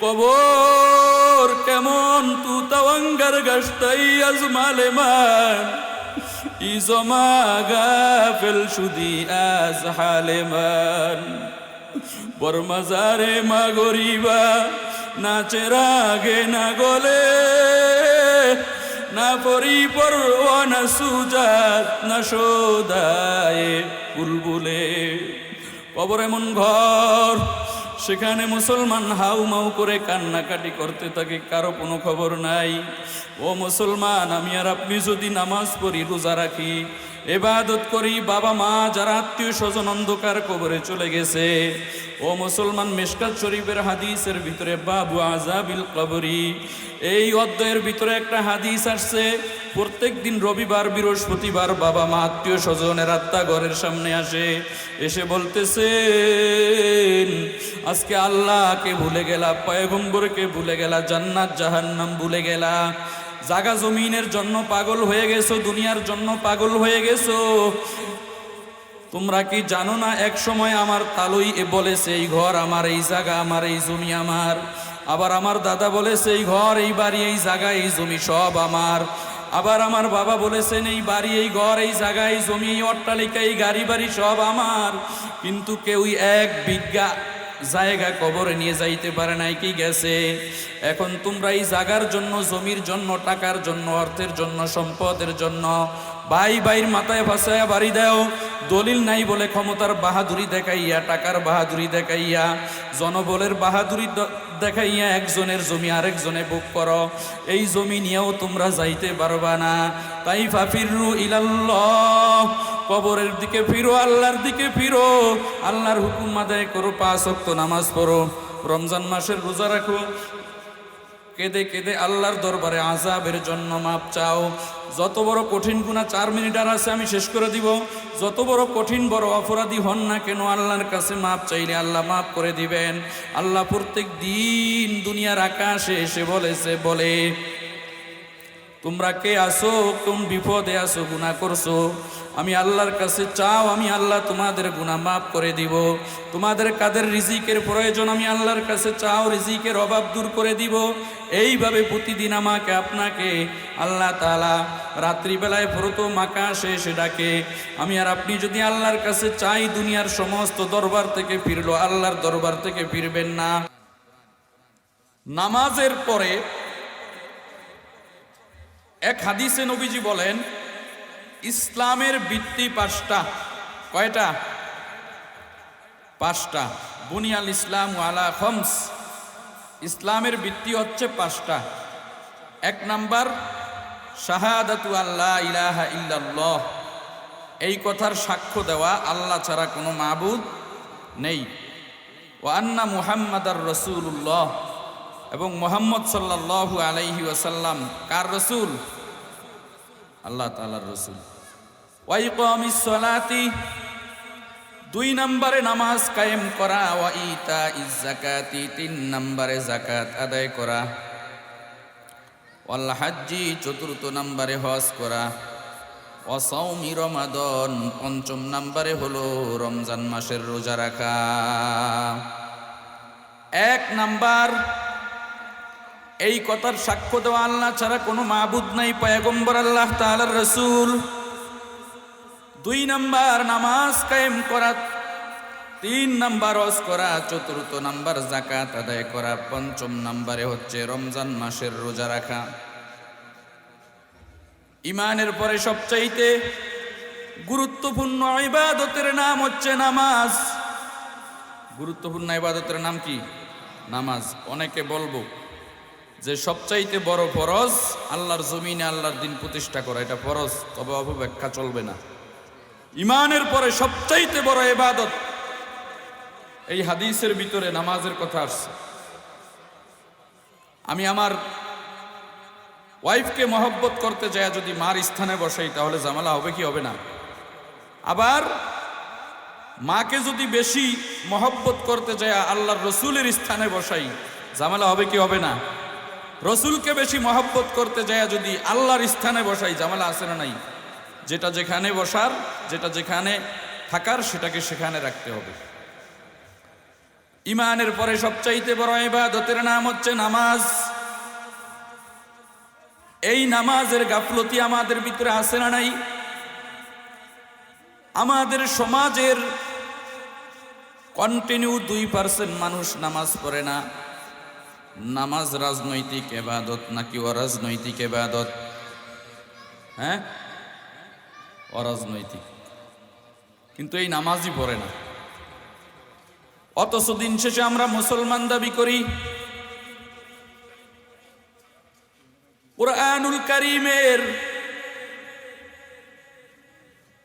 কবর কেমন তু তাওয়াঙ্গার গাছটাই আজমালে মান, ইজমা গাফেল সুদি আজ হালে মান, বরমাজারে মা গরিবা নাচে রাগে না গলে, না পরি পরওয়ানা সুজাত না সোদায়ে বুলবুলে। কবর এমন ঘর, সেখানে মুসলমান হাউ মাউ করে কান্নাকাটি করতে থাকে, কারো কোনো খবর নাই। ও মুসলমান, আমি আর আপনি যদি নামাজ পড়ি, রোজা রাখি, ইবাদত করি, বাবা মা যারা আত্মীয় স্বজন অন্ধকার কবরে চলে গেছে, ও মুসলমান, মিশকাত শরীফের হাদিসের ভিতরে বাবু আযাবিল কবরি, এই অধ্যায়ের ভিতরে একটা হাদিস আসছে। প্রত্যেক দিন রবিবার বৃহস্পতিবার বাবা মা আত্মীয় স্বজনের আত্মা ঘরের সামনে আসে, এসে বলতেছেন আজকে আল্লাহকে ভুলে গেলা, পয়গম্বরকে ভুলে গেলা, জান্নাত জাহান্নাম ভুলে গেলা, জাগা জমিনের জন্য পাগল হয়ে গেছো, দুনিয়ার জন্য পাগল হয়ে গেছো। তোমরা কি জানো না এক সময় আমার তালুই বলেছে এই ঘর আমার, এই জায়গা আমার, এই জমি আমার। আবার আমার দাদা বলেছে এই ঘর, এই বাড়ি, এই জায়গা, এই জমি সব আমার। আবার আমার বাবা বলেছেন এই বাড়ি, এই ঘর, এই জায়গা, এই জমি, এই অট্টালিকা, এই গাড়ি বাড়ি সব আমার। কিন্তু কেউই এক বিঘা জায়গা কবরে নিয়ে যাইতে পারে নাই, কি গেছে? এখন তোমরা এই জায়গার জন্য, জমির জন্য, টাকার জন্য, অর্থের জন্য, সম্পদের জন্য ভাই ভাইয়ের মাথায় ফাঁসায়া বাড়ি দাও, দলিল নাই বলে ক্ষমতার বাহাদুরি দেখাইয়া, টাকার বাহাদুরি দেখাইয়া, জনবলের বাহাদুরি দেখাইয়া একজনের জমি আরেকজনে ভোগ করো। এই জমি নিয়েও তোমরা যাইতে পারবা না। তাই ফাফিরু ইলাল্লাহ, কবরের দিকে ফিরো, আল্লাহর দিকে ফিরো, আল্লাহর হুকুম আদায় করো, 5 ওয়াক্ত নামাজ পড়ো, রমজান মাসের রোজা রাখো, কেঁদে কেঁদে আল্লাহর দরবারে আযাবের জন্য মাপ চাও। যত বড় কঠিন গুনাহ, 4 মিনিট আর আছে আমি শেষ করে দিব, যত বড় কঠিন বড় অপরাধী হন না কেন, আল্লাহর কাছে মাপ চাইলে আল্লাহ মাপ করে দিবেন। আল্লাহ প্রত্যেক দিন দুনিয়ার আকাশে এসে বলে তোমরা কে আসো, কোন বিপদে আসো, গুনাহ করছো, আমি আল্লাহর কাছে চাও, আমি আল্লাহ তোমাদের গুনাহ মাফ করে দিব। তোমাদের কাদের রিজিকের প্রয়োজন, আমি আল্লাহর কাছে চাও, রিজিকের অভাব দূর করে দিব। এইভাবে প্রতিদিন আমাকে আপনাকে আল্লাহ তাআলা রাত্রিবেলায় প্রথম আকাশে এসে ডাকে। আমি আর আপনি যদি আল্লাহর কাছে চাই, দুনিয়ার সমস্ত দরবার থেকে ফিরলো, আল্লাহর দরবার থেকে ফিরবেন না। নামাজের পরে এক হাদিসে নবীজি বলেন ইসলামের ভিত্তি 5টা। কয়টা? 5টা। বুনিয়াল ইসলাম আলা খামস, ইসলামের ভিত্তি হচ্ছে 5টা। 1 নাম্বার শাহাদাতু আল্লা ইলাহা ইল্লাল্লাহ, এই কথার সাক্ষ্য দেওয়া আল্লাহ ছাড়া কোনো মাবুদ নেই। ওয়া আন্না মুহাম্মাদার রাসূলুল্লাহ, এবং মুহাম্মদ সাল্লাল্লাহু আলাইহি ওয়াসাল্লাম কার রাসূল? আল্লাহ তাআলার রাসূল। ওয়া ইকামিস সালাতি, 2 নম্বরে নামাজ কায়েম করা। ওয়া ইতাইজ যাকাতি, 3 নম্বরে যাকাত আদায় করা। ওয়াল হাজ্জি, 4 নম্বরে হজ করা। ওয়া সাওমি রমাদান, 5 নম্বরে হলো রমজান মাসের রোজা রাখা। 1 নাম্বার এই কথার সাক্ষ্য দেওয়া আল্লাহ ছাড়া কোনো মাবুদ নাই, পয়গম্বর আল্লাহ তাআলার রাসূল। 2 নাম্বার নামাজ কায়েম করা, 3 নাম্বার হজ করা, 4 নাম্বার যাকাত আদায় করা, 5 নম্বরে হচ্ছে রমজান মাসের রোজা রাখা। ইমানের পরে সবচাইতে গুরুত্বপূর্ণ ইবাদতের নাম হচ্ছে নামাজ। গুরুত্বপূর্ণ ইবাদতের নাম কি? নামাজ। অনেকে বলবো যে সবচাইতে বড় ফরজ আল্লাহর জমিনে আল্লাহর দিন প্রতিষ্ঠা করা, এটা ফরজ, তবে অপব্যাখ্যা চলবে না। ইমানের পরে সবচাইতে বড় ইবাদত, এই হাদিসের ভিতরে নামাজের কথা আসছে। আমি আমার ওয়াইফকে মহব্বত করতে যায় যদি মার স্থানে বসাই, তাহলে ঝামেলা হবে কি হবে না? আবার মাকে যদি বেশি মহব্বত করতে যায় আল্লাহর রসুলের স্থানে বসাই, ঝামেলা হবে কি হবে না? রসুলকে বেশি মহব্বত করতে যায় যদি আল্লাহর স্থানে বসাই, ঝামেলা আছে না নাই? যেটা যেখানে বসার, যেটা যেখানে থাকার, সেটাকে সেখানে রাখতে হবে। ইমানের পরে সবচাইতে বড় ইবাদতের নাম হচ্ছে নামাজ। এই নামাজের গাফলতি আমাদের ভিতরে আছে না নাই? আমাদের সমাজের কন্টিনিউ 2% মানুষ নামাজ পড়ে না। নামাজ রাজনৈতিক ইবাদত নাকি অরাজনৈতিক ইবাদত? হ্যাঁ, অরাজনৈতিক। কিন্তু এই নামাজই পড়ে না। অথচ দিন শেষে আমরা মুসলমান দাবি করি। কুরআনুল কারীমের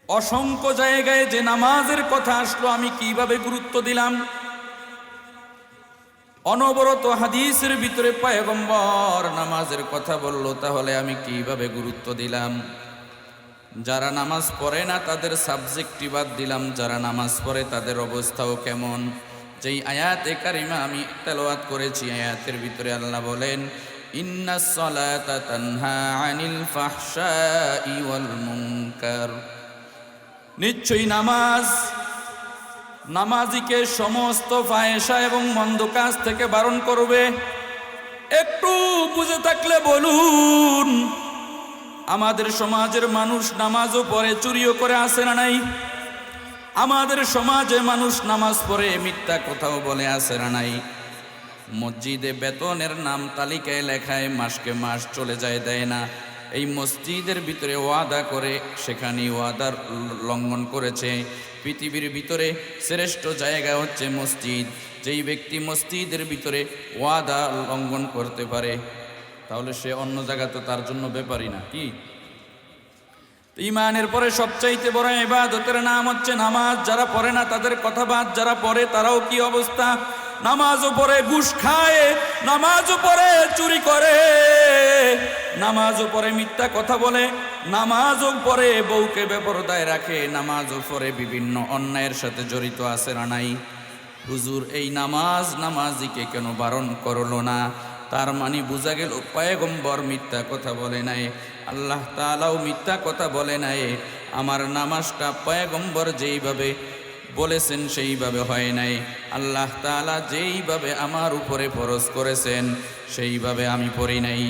অসংখ্য জায়গায় যে নামাজের কথা আসলো, আমি কিভাবে গুরুত্ব দিলাম? অনবরত হাদিসের ভিতরে পয়গম্বর নামাজের কথা বলল, তাহলে আমি কিভাবে গুরুত্ব দিলাম? যারা নামাজ পড়ে না তাদের সাবজেক্টই বাদ দিলাম, যারা নামাজ পড়ে তাদের অবস্থাও কেমন? যেই আয়াতে কারিমা আমি তেলাওয়াত করেছি, আয়াতের ভিতরে আল্লাহ বলেন, ইন্নাস সালাতা তানহা আনিল ফাহশাই ওয়াল মুনকার, নিশ্চয়ই নামাজিকে সমস্ত ফাহেশা এবং মন্দ কাজ থেকে বারণ করবে। একটু বুঝে থাকলে বলুন, আমাদের সমাজের মানুষ নামাজও পড়ে, চুরিও করে, আছে না নাই? আমাদের সমাজে মানুষ নামাজ পড়ে, মিথ্যা কথাও বলে, আছে না নাই? মসজিদে বেতনের নাম তালিকায় লেখায়, মাসকে মাস চলে যায়, দেয় না। এই মসজিদের ভিতরে ওয়াদা করে, সেখানে ওয়াদার লঙ্ঘন করেছে। পৃথিবীর ভিতরে শ্রেষ্ঠ জায়গা হচ্ছে মসজিদ। যেই ব্যক্তি মসজিদের ভিতরে ওয়াদা লঙ্ঘন করতে পারে, তাহলে সে অন্য জায়গা তো তার জন্য ব্যাপারই না। কি ঈমানের পরে সবচাইতে বড় ইবাদতের নাম হচ্ছে নামাজ। যারা পড়ে না তাদের কথা বাদ, যারা পড়ে তারাও কি অবস্থা? নামাজও পড়ে ঘুষ খায়, নামাজও পড়ে চুরি করে, নামাজও পড়ে মিথ্যা কথা বলে, নামাজও পড়ে বউকে বেপরদায় রাখে, নামাজও পড়ে বিভিন্ন অন্যায়ের সাথে জড়িত আছে না নাই? হুজুর এই নামাজিকে কেন বারণ করলো না? তার মানে বোঝা গেল পয়গম্বর মিথ্যা কথা বলে নাই, আল্লাহ তাআলাও মিথ্যা কথা বলে নাই। আমার নামাজটা পয়গম্বর যেইভাবে বলেছেন সেইভাবে হয় নাই। আল্লাহ তাআলা যেইভাবে আমার উপরে ফরজ করেছেন সেইভাবে আমি পড়ি নাই।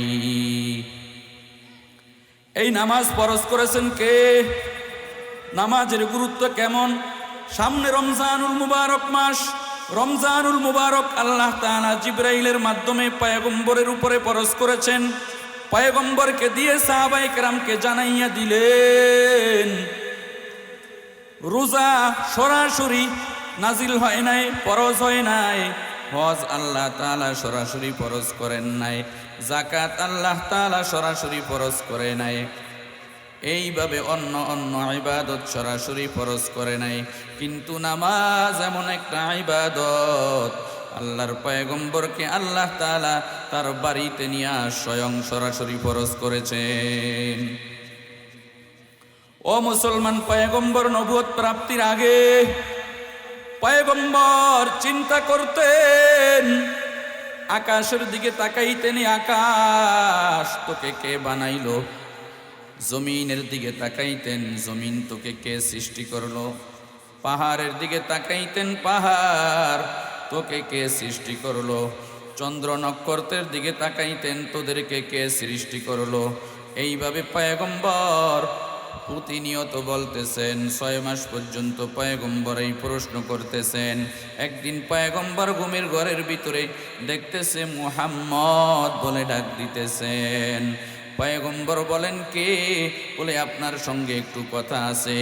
এই নামাজ ফরজ করেছেন কে? নামাজের গুরুত্ব কেমন? সামনে রমজানুল মুবারক মাস, রমজানুল মুবারক আল্লাহ তাআলা জিবরাইলের মাধ্যমে পয়গম্বরের উপরে ফরজ করেছেন। পয়গম্বরকে দিয়ে সাহাবায়ে কেরামকে জানাইয়া দিলেন। রোজা সরাসরি নাজিল হয় নাই, ফরজ হয় নাই। হজ আল্লাহ তাআলা সরাসরি ফরজ করেন নাই। যাকাত আল্লাহ তাআলা সরাসরি ফরজ করে নাই। এইভাবে অন্য ইবাদত সরাসরি ফরজ করে নাই। কিন্তু নামাজ এমন একটা ইবাদত, আল্লাহর পয়গম্বরকে আল্লাহ তাআলা তার বাড়িতে নিয়ে স্বয়ং সরাসরি ফরজ করেছেন। ও মুসলমান, পয়গম্বর নবুয়ত প্রাপ্তির আগে পয়গম্বর চিন্তা করতেন, আকাশের দিকে তাকাইতেন, আকাশ তোকে কে বানাইলো? জমিনের দিকে তাকাইতেন, জমিন তোকে কে সৃষ্টি করলো? পাহাড়ের দিকে তাকাইতেন, পাহাড় তোকে কে সৃষ্টি করলো? চন্দ্র নক্ষত্রের দিকে তাকাইতেন, তোদেরকে কে সৃষ্টি করলো? এইভাবে পয়গম্বর প্রতিনিয়ত বলতেছেন। 6 মাস পর্যন্ত পয়গম্বর এই প্রশ্ন করতেছেন। একদিন পয়গম্বর ঘুমের ঘরের ভিতরে দেখতেছে মুহাম্মদ বলে ডাক দিতেছেন। পয়গম্বর বলেন, কে? বলে, আপনার সঙ্গে একটু কথা আছে।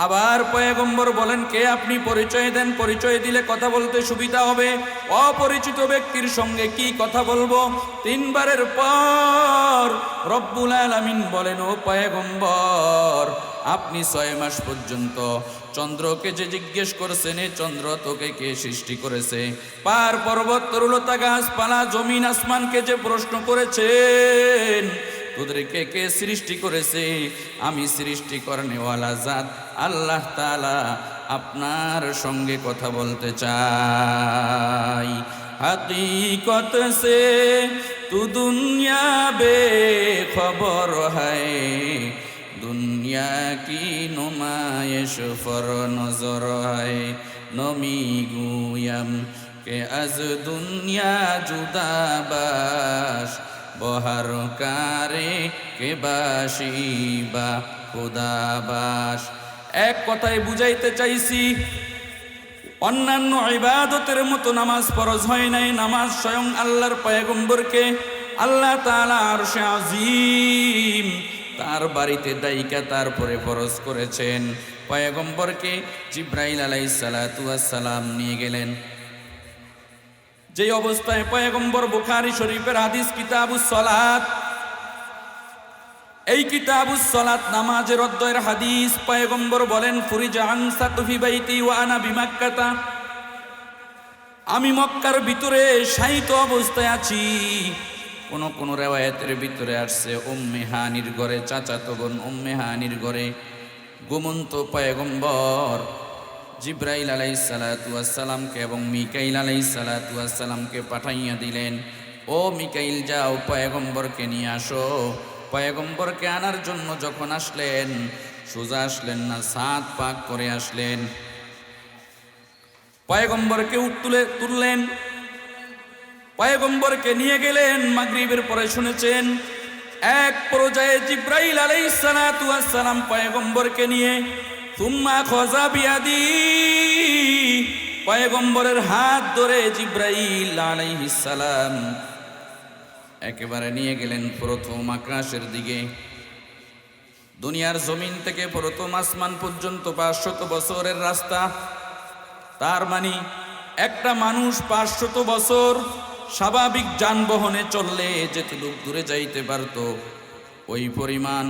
আবার পয়গম্বর বলেন, কে আপনি? পরিচয় দেন, পরিচয় দিলে কথা বলতে সুবিধা হবে। অপরিচিত ব্যক্তির সঙ্গে কি কথা বলবো? 3 বারের পর রব্বুল আলামিন বলেন, ও পয়গম্বর, আপনি 6 মাস পর্যন্ত চন্দ্রকে যে জিজ্ঞেস করেছেন, এ চন্দ্র তোকে কে সৃষ্টি করেছে? পাহাড় পর্বত তরুলতা গাছপালা জমিন আসমানকে যে প্রশ্ন করেছেন, তোদেরকে কে সৃষ্টি করেছে? আমি সৃষ্টি করনেওয়ালা জাত আল্লাহ তাআলা আপনার সঙ্গে কথা বলতে চাই। हकीकत से तू दुनिया बेखबर है, दुनिया की नुमाइश पर नजर है। नमी गुयम के अज दुनिया जुदा बाश, बहर कारे के बाशी बा खुदा बाश। एक কথায় বুঝাইতে চাইছি, অন্যান্য ইবাদতের মতো নামাজ ফরজ হয় নাই। নামাজ স্বয়ং আল্লাহর পয়গম্বরকে আল্লাহ তাআলা আরশে আজিম তার বাড়িতে দায়িকা তারপরে ফরজ করেছেন। পয়গম্বরকে জিবরাইল আলাইহিস সালাতু ওয়াস সালাম নিয়ে গেলেন। যে অবস্থায় পয়গম্বর, বুখারী শরীফের হাদিস কিতাবুস সালাত, এই কিতাবুস সালাত নামাজের অধ্যায়ের হাদিস। পয়গম্বর বলেন, ফুরিজা আন সাকফি বাইতি ওয়া আনা বিমাক্কাতা, আমি মক্কার ভিতরে শায়িত অবস্থায় আছি। কোন রেওয়ায়েতের ভিতরে আসছে উম্মে হানির ঘরে, চাচাতো বোন উম্মে হানির ঘরে ঘুমন্ত পয়গম্বর জিব্রাইল আলাইহিস সালাতু ওয়াস সালামকে এবং মিকাইল আলাইহিস সালাতু ওয়াস সালামকে পাঠাইয়া দিলেন, ও মিকাইল যাও পয়গম্বরকে নিয়ে আসো। পয়গম্বরকে আনার জন্য যখন আসলেন, সোজা আসলেন না, 7 পাক করে আসলেন। পয়গম্বরকে তুললেন, পয়গম্বরকে নিয়ে গেলেন। মাগরিবের পরে শুনেছেন এক পর্যায়ে জিব্রাইল আলাইহিস সালাতু ওয়াস সালাম পয়গম্বরকে নিয়ে সুম্মা খাযা বিয়াদি, পয়গম্বরের হাত ধরে জিব্রাইল আলাইহিস সালাম একেবারে নিয়ে গেলেন প্রথম আকাশের দিকে। দুনিয়ার জমিন থেকে প্রথম আসমান পর্যন্ত 500 বছরের রাস্তা। তার মানে একটা মানুষ 500 বছর স্বাভাবিক যানবাহনে চললে যেটুকু দূরে যাইতে পারত, ওই পরিমাণ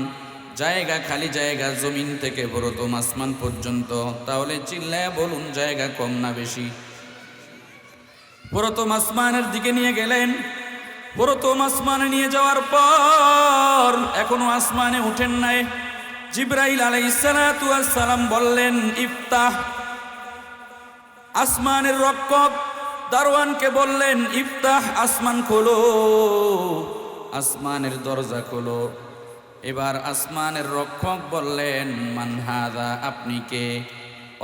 জায়গা, খালি জায়গা জমিন থেকে প্রথম আসমান পর্যন্ত। তাহলে চিল্লায় বলুন, জায়গা কম না বেশি? প্রথম আসমানের দিকে নিয়ে গেলেন। প্রথম আসমানে নিয়ে যাওয়ার পর এখনো আসমানে উঠেন নাই। জিব্রাইল আলাইহিস সালাতু ওয়াস সালাম বললেন, ইফতাহ। আসমানের রক্ষক দারওয়ানকে বললেন, ইফতাহ, আসমান খোলো, আসমানের দরজা খোলো। এবার আসমানের রক্ষক বললেন, মান হাযা, আপনি কে?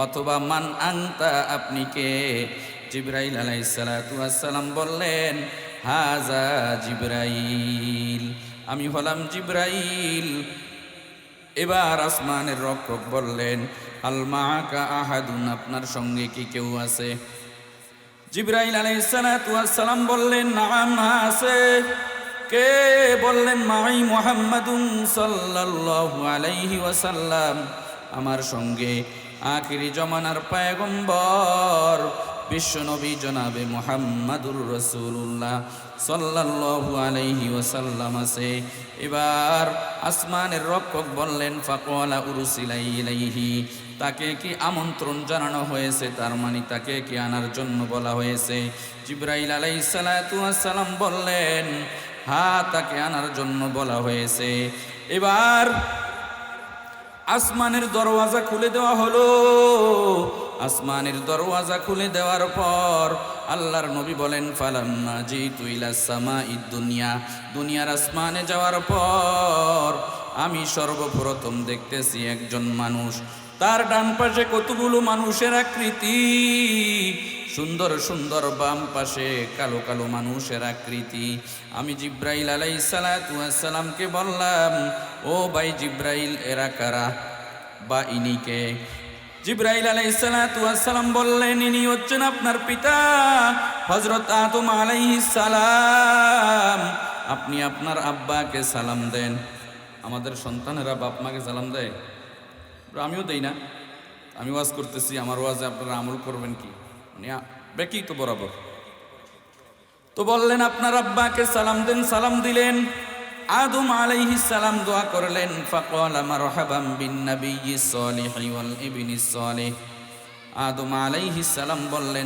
অথবা মান আনতা, আপনি কে? জিব্রাইল আলাইহিস সালাতু ওয়াস সালাম বললেন, হাযা জিব্রাইল, আমি হলাম জিব্রাইল। এবার আসমানের রক্ষক বললেন, আল মাআকা আহাদুন, আপনার সঙ্গে কি কেউ আছে? জিব্রাইল আলাইহিস সালাতু ওয়াস সালাম বললেন, নাম, আছে। কে? বললেন, মাই মুহাম্মাদুন সাল্লাল্লাহু আলাইহি ওয়াসাল্লাম, আমার সঙ্গে আখিরি জমানার পয়গম্বর বিশ্বনবী জনাবে মুহাম্মাদুর রাসূলুল্লাহ সাল্লাল্লাহু আলাইহি ওয়াসাল্লাম আছে। এবার আসমানের রক্ষক বললেন, ফাকালা উরসিলা ইলাইহি, তাকে কি আমন্ত্রণ জানানো হয়েছে? তার মানে তাকে কি আনার জন্য বলা হয়েছে? জিব্রাইল আলাইহিস সালাতু ওয়াস সালাম বললেন, হ্যাঁ, তাকে আনার জন্য বলা হয়েছে। এবার আসমানের দরওয়াজা খুলে দেওয়া হলো। আসমানের দরওয়াজা খুলে দেওয়ার পর আল্লাহর নবী বলেন, ফালাম্মা জিতু ইলা সামাইদ দুনিয়া, দুনিয়ার আসমানে যাওয়ার পর আমি সর্বপ্রথম দেখতেছি একজন মানুষ, তার ডান পাশে কতগুলো মানুষের আকৃতি, সুন্দর সুন্দর, বাম পাশে কালো কালো মানুষের আকৃতি। আমি জিব্রাইল আলাইহিস সালাতু ওয়াস সালামকে বললাম, ও ভাই জিব্রাইল, এরা কারা বা ইনিকে? জিব্রাইল আলাইহিস সালাতু ওয়াস সালাম বললেন, ইনি হচ্ছেন আপনার পিতা হযরত আদম আলাইহিস সালাম। আপনি আপনার আব্বাকে সালাম দেন। আমাদের সন্তানেরা বাপ মাকে সালাম দেয়? আমিও দেই না। আমি ওয়াজ করতেছি, আমার ওয়াজে আপনারা আমল করবেন কি? বেকি তো বরাবর। তো বললেন, আপনার আব্বাকে সালাম দেন। সালাম দিলেন। আদম আলাইহিস সালাম দোয়া করলেন, ফাকালা মারহাবাম বিন নাবিয়্যিস সালিহি ওয়াল ইবনিস সালিহ। আদম আলাইহিস সালাম বললেন,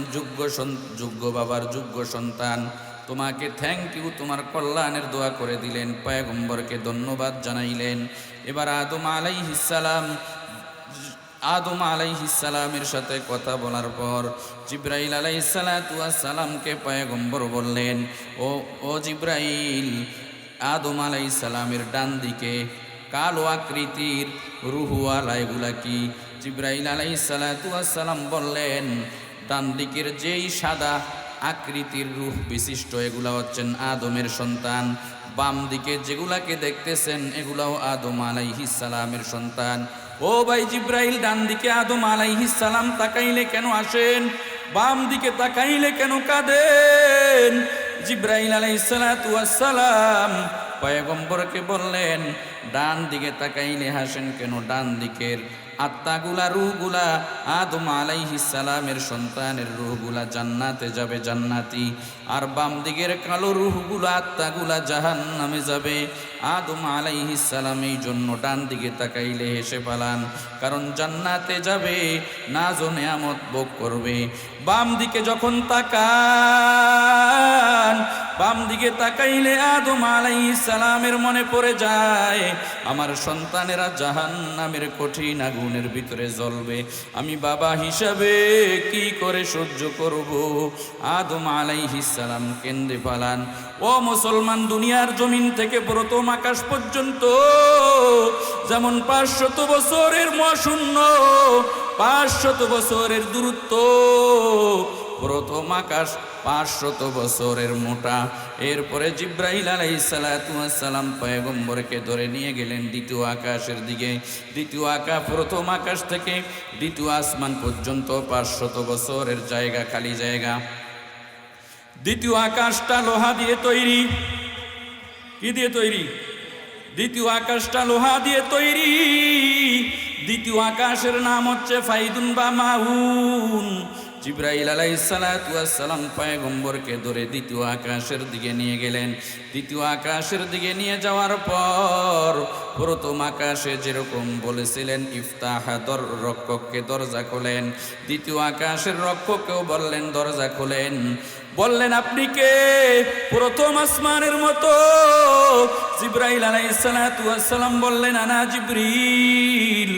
যোগ্য বাবার যোগ্য সন্তান, তোমাকে থ্যাংক ইউ, তোমার কল্যাণের দোয়া করে দিলেন, পয়গম্বরকে ধন্যবাদ জানাইলেন। এবার আদম আলাইহিস সালামের সাথে কথা বলার পর জিব্রাইল আলাইহিস সালাতু ওয়াস সালামকে পয়গম্বর বললেন, ও জিব্রাইল, আদম আলাইহিস সালামের ডান দিকে কালো আকৃতির রুহওয়ালা এগুলা কি? জিব্রাইল আলাইহিস সালাতু ওয়াস সালাম বললেন, ডান দিকের যেই সাদা আকৃতির রূহ বিশিষ্ট এগুলা হচ্ছেন আদমের সন্তান, বাম দিকে যেগুলাকে দেখতেছেন এগুলাও আদম আলাইহিস সালামের সন্তান। ও ভাই জিব্রাইল, ডান দিকে আদম আলাইহিস সালাম তাকাইলে কেন আসেন? বাম দিকে তাকাইলে কেন কাঁদেন? জিব্রাইল আলাইহিস সালাতু ওয়াস সালাম পয়গম্বরকে বললেন, ডান দিকে তাকাইলে হাসেন কেন? ডান দিকের আত্মাগুলা রূহগুলা আদম আলাইহিস সালামের সন্তানের রূহগুলা জান্নাতে যাবে, জান্নাতি। আর বাম দিকের কালো রূহগুলা আত্মাগুলা জাহান্নামে যাবে। আদম আলাইহিস সালাম এই জন্য ডান দিকে তাকাইলে হেসে পালান, কারণ জান্নাতে যাবে, নাজ ও নেয়ামত ভোগ করবে। বাম দিকে যখন তাকান, বাম দিকে তাকাইলে আদম আলাইহিস সালামের মনে পড়ে যায় আমার সন্তানেরা জাহান্নামের কঠিন আগুনের ভিতরে জ্বলবে, আমি বাবা হিসাবে কি করে সহ্য করব। আদম আলাইহিস সালাম কেন্দে পালান। ও মুসলমান, দুনিয়ার জমিন থেকে প্রথম আকাশ পর্যন্ত যেমন 500 বছরের মহাশূন্য, 500 বছরের দূরত্ব, প্রথম আকাশ 500 বছরের মোটা। এরপরে জিব্রাইল আলাইহিস সালাতু ওয়াস সালাম পয়গম্বরকে ধরে নিয়ে গেলেন দ্বিতীয় আকাশের দিকে। দ্বিতীয় আকাশ, প্রথম আকাশ থেকে দ্বিতীয় আসমান পর্যন্ত 500 বছরের জায়গা, খালি জায়গা। দ্বিতীয় আকাশটা লোহা দিয়ে তৈরি। কি দিয়ে তৈরি? দ্বিতীয় আকাশটা লোহা দিয়ে তৈরি। দ্বিতীয় আকাশের নাম হচ্ছে ফাইদুন বা মাউন। জিব্রাইল আলাইহিস সালাতু ওয়াস সালাম পয়গম্বরকে ধরে দ্বিতীয় আকাশের দিকে নিয়ে গেলেন। দ্বিতীয় আকাশের দিকে নিয়ে যাওয়ার পর প্রথম আকাশে যেরকম বলেছিলেন ইফতাহ, রক্ষককে দরজা খোলেন, দ্বিতীয় আকাশের রক্ষককেও বললেন দরজা খোলেন। বললেন আপনি কে? প্রথম আসমানের মতো জিব্রাইল আলাইহিস সালাতু ওয়াস সালাম বললেন আনা জিব্রিল,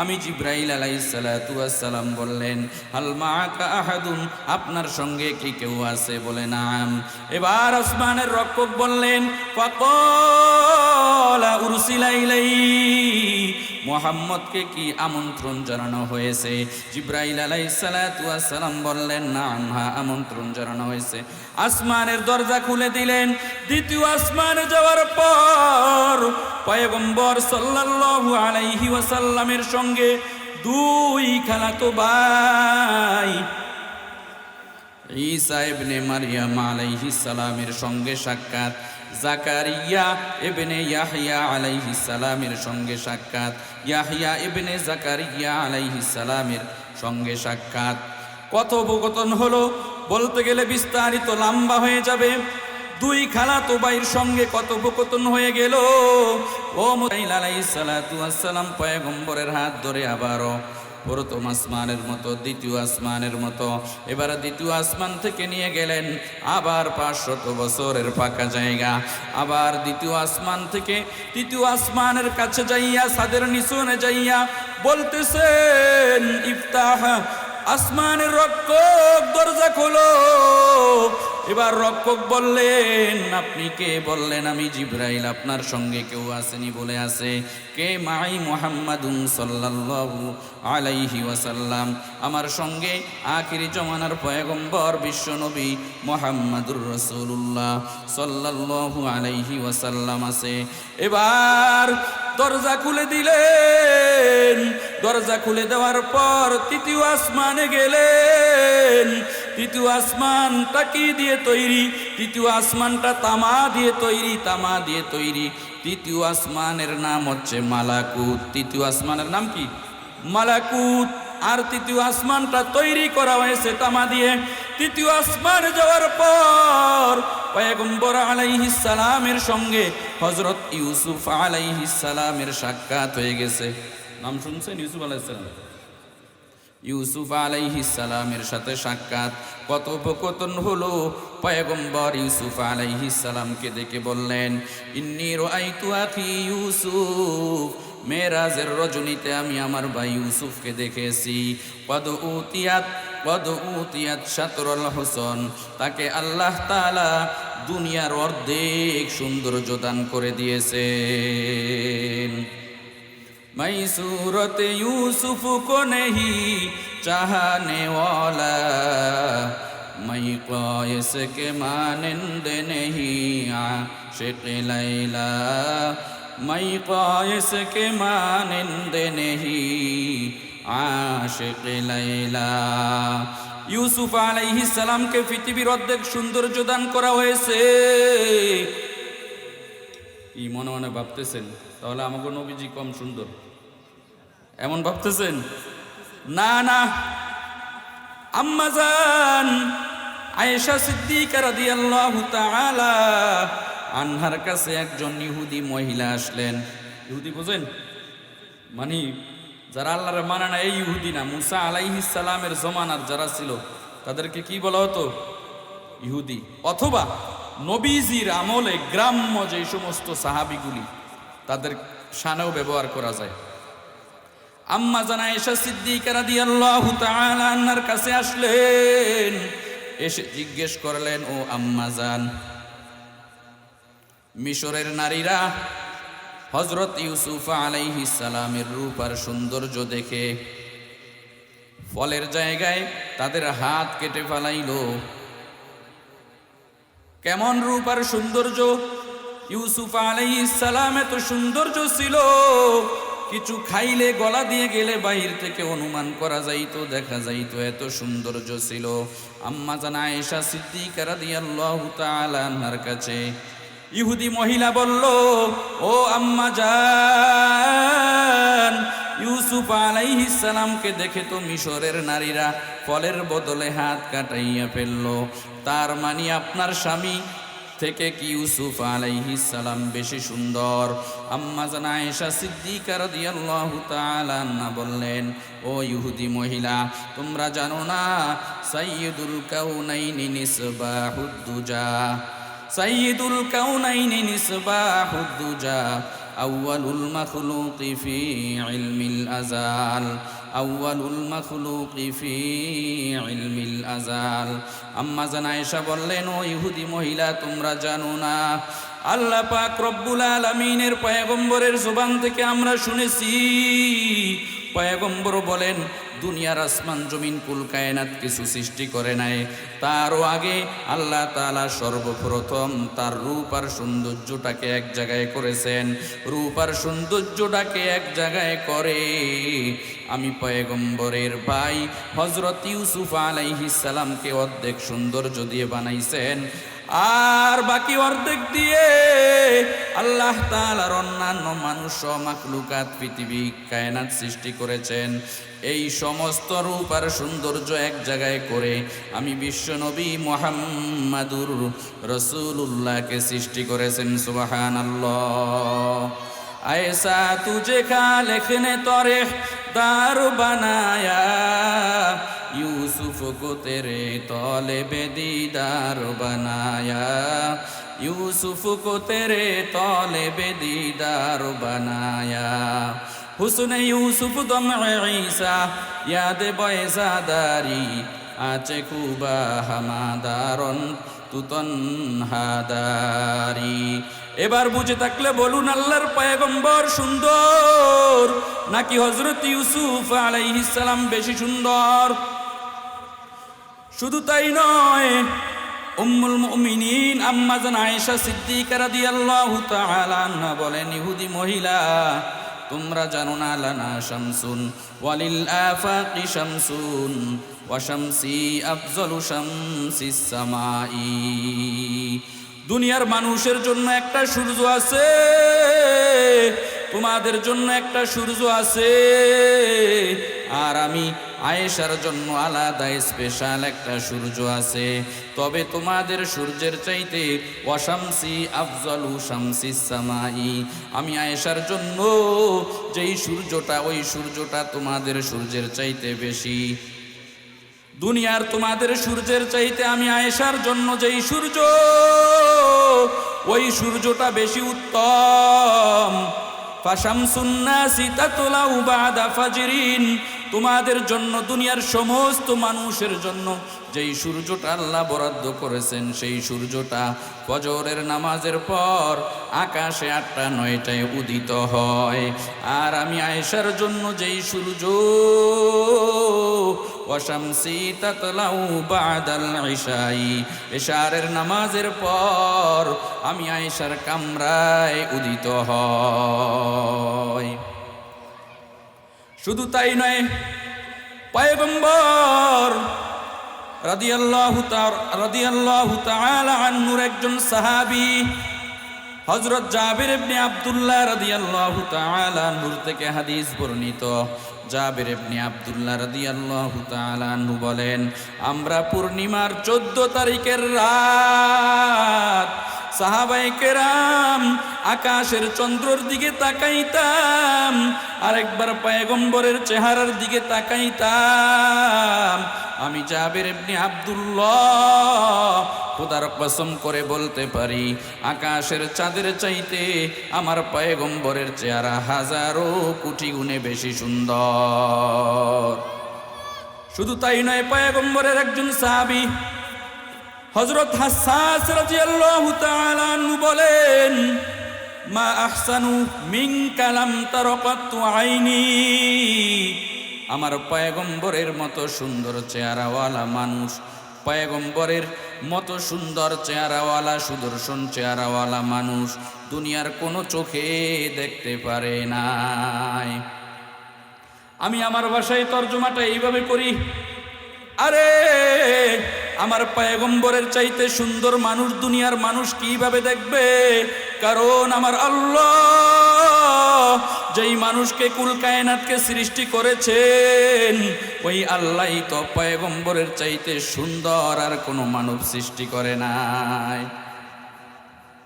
আমি জিব্রাইল আলাইহিস সালাতু ওয়াস সালাম বললেন হাল মাআকা আহাদুন, আপনার সঙ্গে কি কেউ আছে? বলে নাম। এবার আসমানের রক্ষক বললেন ফাকালা উরসিলা ইলাইহি, মুহাম্মদকে কি আমন্ত্রণ জানানো হয়েছে? জিব্রাইল আলাইহিস সালাতু ওয়াস সালাম বললেন নাম, হ্যাঁ আমন্ত্রণ জানানো হয়েছে। আসমানের দরজা খুলে দিলেন। দ্বিতীয় আসমানে যাওয়ার পর পয়গম্বর সাল্লাল্লাহু আলাইহি ওয়াসাল্লামের সঙ্গে দুই খালাতো ভাই ঈসা ইবনে মারইয়াম আলাইহিস সালামের সঙ্গে সাক্ষাৎ, জাকারিয়া ইবনে ইয়াহইয়া আলাইহিস সালামের সঙ্গে সাক্ষাৎ, ইয়াহইয়া ইবনে জাকারিয়া আলাইহিস সালামের সঙ্গে সাক্ষাৎ। কথোপকথন হলো, বলতে গেলে বিস্তারিত লম্বা হয়ে যাবে। দুই খালাতো ভাইয়ের সঙ্গে কথোপকথন হয়ে গেল। ও মুসাইল আলাইহিস সালাতু ওয়াস সালাম পয়গম্বরের হাত ধরে আবারও প্রথম আসমানের মতো দ্বিতীয় আসমানের মতো, এবার দ্বিতীয় আসমান থেকে নিয়ে গেলেন আবার 500 বছরের ফাঁকা জায়গা। আবার দ্বিতীয় আসমান থেকে তৃতীয় আসমানের কাছে যাইয়া, ছাদের নিচনে যাইয়া বলতেছেন ইফতাহ, আসমানের রক্ষক দরজা খোলো। এবার রক্ষক বললেন আপনি কে? বললেন আমি জিব্রাইল, আপনার সঙ্গে কেউ আসেনি? বলে আছে। কে? মাই মুহাম্মাদুন সাল্লাল্লাহু আলাইহি ওয়াসাল্লাম, আমার সঙ্গে আখিরি জমানার পয়গম্বর বিশ্বনবী মুহাম্মাদুর রাসূলুল্লাহ সাল্লাল্লাহু আলাইহি ওয়াসাল্লাম আছে। এবার দরজা খুলে দিলেন। দরজা খুলে দেওয়ার পর তৃতীয় আসমানে গেলেন। তৃতীয় আসমানটা কি দিয়ে তৈরি? তৃতীয় আসমানটা তামা দিয়ে তৈরি, তামা দিয়ে তৈরি। তৃতীয় আসমানের নাম হচ্ছে মালাকুত। তৃতীয় আসমানের নাম কি? মালাকুত। আর তৃতীয় আসমানটা তৈরি করা হয়েছে তামা দিয়ে। তৃতীয় আসমানে যাওয়ার পর পয়গম্বর আলাইহিস সালামের সঙ্গে হযরত ইউসুফ আলাইহিস সালামের সাক্ষাৎ হয়ে গেছে। নাম শুনছেন ইউসুফ আলাইহিস সালাম? ইউসুফ আলাইহিস সালামের সাথে সাক্ষাৎ, কথোপকথন হলো। পয়গম্বর ইউসুফ আলাইহিস সালামকে দেখে বললেন ইন্নী রাআইতু আখি ইউসুফ, মেরাজের রজনীতে আমি আমার ভাই ইউসুফকে দেখেছি। কদ উতিয়াত শাতরুল হুসন, তাকে আল্লাহ তাআলা দুনিয়ার অর্ধেক সৌন্দর্য দান করে দিয়েছেন। मैं सूरत यूसुफ को नहीं चाहने वाला, मैं क़यास के मानंद नहीं आशिक़ लैला, मैं क़यास के मानंद नहीं आशिक़ लैला। ইউসুফ আলাইহিস সালামকে পৃথিবীর অর্ধেক সৌন্দর্য দান করা হয়েছে। কি মনে মনে ভাবতেছেন তাহলে আমাকে নবীজি কম সুন্দর? এমন ভাবতেছেন? না না, আম্মাজান আয়েশা সিদ্দিকা রাদিয়াল্লাহু তাআলা আনহার কাছে একজন ইহুদি মহিলা আসলেন। ইহুদি বোঝেন? মানে যারা আল্লাহর মানে না, এই ইহুদি না, মুসা আলাইহিস সালামের জমানার যারা ছিল তাদেরকে কি বলা হতো? ইহুদি। অথবা নবীজির আমলে গ্রাম্য যে সমস্ত সাহাবিগুলি, তাদের শানেও ব্যবহার করা যায়। আম্মা জান আয়েশা সিদ্দিকা রাদিয়াল্লাহু তাআলা আনহার কাছে আসলেন, এসে জিজ্ঞেস করলেন, ও আম্মা জান, মিশরের নারীরা হযরত ইউসুফ আলাইহিস সালামের রূপ আর সৌন্দর্য দেখে ফলের জায়গায় তাদের হাত কেটে ফেলাইলো। কেমন রূপ আর সৌন্দর্য! ইউসুফ আলাইহিস সালাম এত সৌন্দর্য ছিল, কিছু খাইলে গলা দিয়ে গেলে বাহির থেকে অনুমান করা যাইতো, দেখা যাইতো, এত সৌন্দর্য ছিল। আম্মা জান আয়েশা সিদ্দিকা রাদিয়াল্লাহু তাআলা আনহার কাছে ইহুদি মহিলা বলল, ও আম্মা জান, ইউসুফ আলাইহিস সালামকে দেখে তো মিশরের নারীরা ফলের বদলে হাত কাটাইয়া ফেলল। তার মানে আপনার স্বামী থেকে কি ইউসুফ আলাইহিস সালাম বেশি সুন্দর? আম্মা জান আয়েশা সিদ্দিকা রাদিয়াল্লাহু তাআলা আনহা বললেন, ও ইহুদি মহিলা, তোমরা জানো না সাইয়্যিদুল কাউনাইনি মিসবাহুদ দুজা, সাইয়্যিদুল কাউনাইনি মিসবাহুদ দুজা, আউয়ালুল মাখলুকি ফি ইলমিল আযাল, আউয়ালুল মাখলুকি ফি ইলমিল আযাল। আম্মা জান আয়েশা বললেন, ও ইহুদি মহিলা, তোমরা জানো না আল্লাহ পাক রব্বুল আলামিনের পয়গম্বরের জবান থেকে আমরা শুনেছি, পয়গম্বর বলেন, দুনিয়ার আসমান জমিন কুল কায়নাত কিছু সৃষ্টি করে নাই, তারও আগে আল্লাহ তাআলা সর্বপ্রথম তার রূপ আর সৌন্দর্যটাকে এক জায়গায় করেছেন। রূপ আর সৌন্দর্যটাকে এক জায়গায় করে আমি পয়গম্বরের ভাই হযরত ইউসুফ আলাইহিস সালামকে অর্ধেক সৌন্দর্য দিয়ে বানাইছেন, আর বাকি অর্ধেক দিয়ে আল্লাহ তাআলার অন্যান্য মানুষ মাখলুকাত পৃথিবী কায়নাত সৃষ্টি করেছেন। এই সমস্ত রূপ আর সৌন্দর্য এক জায়গায় করে আমি বিশ্বনবী মুহাম্মাদুর রাসূলুল্লাহকে সৃষ্টি করেছেন। সুবহানাল্লাহ। ऐसा तुझे का लिखने तोरे दार बनाया, यूसुफ को तेरे तौले दीदार बनाया, यूसुफ को तेरे तौले दीदार बनाया, हुस्न यूसुफ दम ईसा याद बैज़ादारी, आचे खूबा हमादारन তুতন হাদারি। এবার বুঝে থাকলে বলুন, আল্লাহর পয়গম্বর সুন্দর নাকি হযরত ইউসুফ আলাইহিস সালাম বেশি সুন্দর? শুধু তাই নয়, উম্মুল মুমিনিন আম্মা জান আয়েশা সিদ্দিকা রাদিয়াল্লাহু তাআলা আনহা বলেন, ইহুদি মহিলা, তোমরা জানো না, লানা শামসুন ওয়ালিল আফাকি শামসুন ওয়া শামসি আফজালু শামসিস সামাই। দুনিয়ার মানুষের জন্য একটা সূর্য আছে, তোমাদের জন্য একটা সূর্য আছে, আর আমি আয়েশার জন্য আলাদা স্পেশাল একটা সূর্য আছে। তবে তোমাদের সূর্যের চাইতে ওয়াশামসি আফজালু শামসিস সামাই, আমি আয়েশার জন্য যেই সূর্যটা, ওই সূর্যটা তোমাদের সূর্যের চাইতে বেশি। দুনিয়ার তোমাদের সূর্যের চাইতে আমি আয়েশার জন্য যেই সূর্য, ওই সূর্যটা বেশি উত্তম। ফাশামসুন নাসি তাতলাউ বাদা ফাজরিন, তোমাদের জন্য, দুনিয়ার সমস্ত মানুষের জন্য যেই সূর্যটা আল্লাহ বরাদ্দ করেছেন, সেই সূর্যটা ফজরের নামাজের পর আকাশে 8টা 9টায় উদিত হয়। আর আমি আয়েশার জন্য যেই সূর্য, ওয়াশামসি তাতলাউ বাদাল ইশাই, ইশারের নামাজের পর আমি আয়েশার কামরায় উদিত হয়। শুধু তাই নয়, পয়গম্বর রাদিয়াল্লাহু তাআলা আনহুর একজন সাহাবী হযরত জাবির ইবনে আব্দুল্লাহ রাদিয়াল্লাহু তাআলা আনহুর থেকে হাদিস বর্ণিত। জাবির ইবনে আব্দুল্লাহ রাদিয়াল্লাহু তাআলা আনহু বলেন, আমরা পূর্ণিমার 14 তারিখের রাত সাহাবায়ে কেরাম আকাশের চন্দ্রের দিকে তাকাইতাম, আরেকবার পয়গম্বরের চেহারার দিকে তাকাইতাম। আমি জাবির ইবনে আব্দুল্লাহ খোদার কসম করে বলতে পারি, আকাশের চাঁদের চাইতে আমার পয়গম্বরের চেহারা হাজারো কোটি গুণে বেশি সুন্দর। শুধু তাই নয়, পয়গম্বরের একজন সাহাবী হযরত হাসাস রাদিয়াল্লাহু তাআলা আনহু বলেন, মা আহসানু মিন কালাম তারাকাতু আইনি, আমার পয়গম্বরের মতো সুন্দর চেহারাওয়ালা মানুষ, পয়গম্বরের মতো সুন্দর চেহারাওয়ালা সুদর্শন চেহারাওয়ালা মানুষ দুনিয়ার কোনো চোখে দেখতে পারে নাই। আমি আমার ভাষায় তর্জমাটা এইভাবে করি, আরে আমার পয়গম্বরের চাইতে সুন্দর মানুষ দুনিয়ার মানুষ কিভাবে দেখবে? কারণ আমার আল্লাহ যেই মানুষকে কুল কায়নাতকে সৃষ্টি করেছেন, ওই আল্লাহই তো পয়গম্বরের চাইতে সুন্দর আর কোনো মানব সৃষ্টি করে নাই।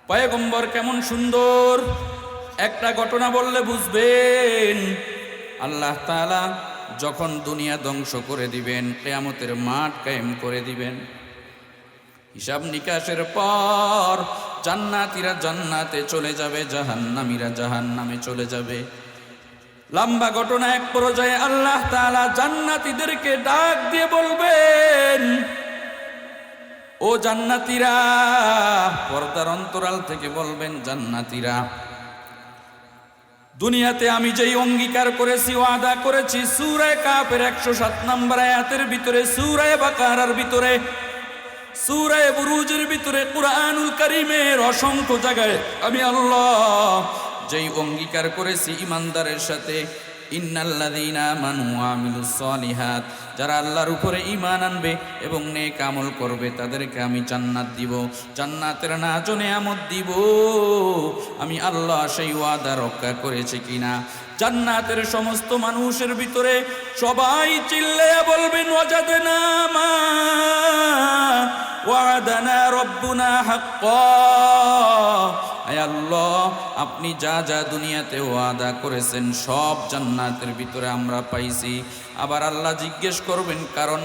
পয়গম্বর কেমন সুন্দর একটা ঘটনা বললে বুঝবেন। আল্লাহ তাআলা যখন দুনিয়া ধ্বংস করে দিবেন, কিয়ামতের মাঠ কায়েম করে দিবেন, হিসাব নিকাশের পর জান্নাতীরা জান্নাতে চলে যাবে, জাহান্নামীরা জাহান্নামে চলে যাবে। লম্বা ঘটনা, এক পর্যায়ে আল্লাহ তাআলা জান্নাতীদেরকে ডাক দিয়ে বলবেন, ও জান্নাতীরা, পর্দার অন্তরাল থেকে বলবেন, জান্নাতীরা, দুনিয়াতে আমি যেই অঙ্গীকার করেছি, ওয়াদা করেছি, সূরা কাফের 107 নম্বর আয়াতের ভিতরে, সূরা বাকারার ভিতরে, সূরা বুরুজের ভিতরে, কুরআনুল কারীমের অসংখ্য জায়গায় আমি আল্লাহ যেই অঙ্গীকার করেছি ঈমানদারের সাথে, ইন্নাল্লাযীনা আমানু ওয়া আমিলুস সলিহাত, যারা আল্লাহর উপরে ঈমান আনবে এবং নেক আমল করবে তাদেরকে আমি জান্নাত দিব, জান্নাতের নাজ নেয়ামত দিব। আমি আল্লাহ সেই ওয়াদা রক্ষা করেছি কিনা? জান্নাতের সমস্ত মানুষের ভিতরে সবাই চিল্লায়া বলবেন, ওয়াজাদনা মা ওয়াদানা রব্বুনা হাক্কা, আয় আল্লাহ, আপনি যা যা দুনিয়াতে ওয়াদা করেছেন সব জান্নাতের ভিতরে আমরা পাইছি। আবার আল্লাহ জিজ্ঞেস করবেন, কারণ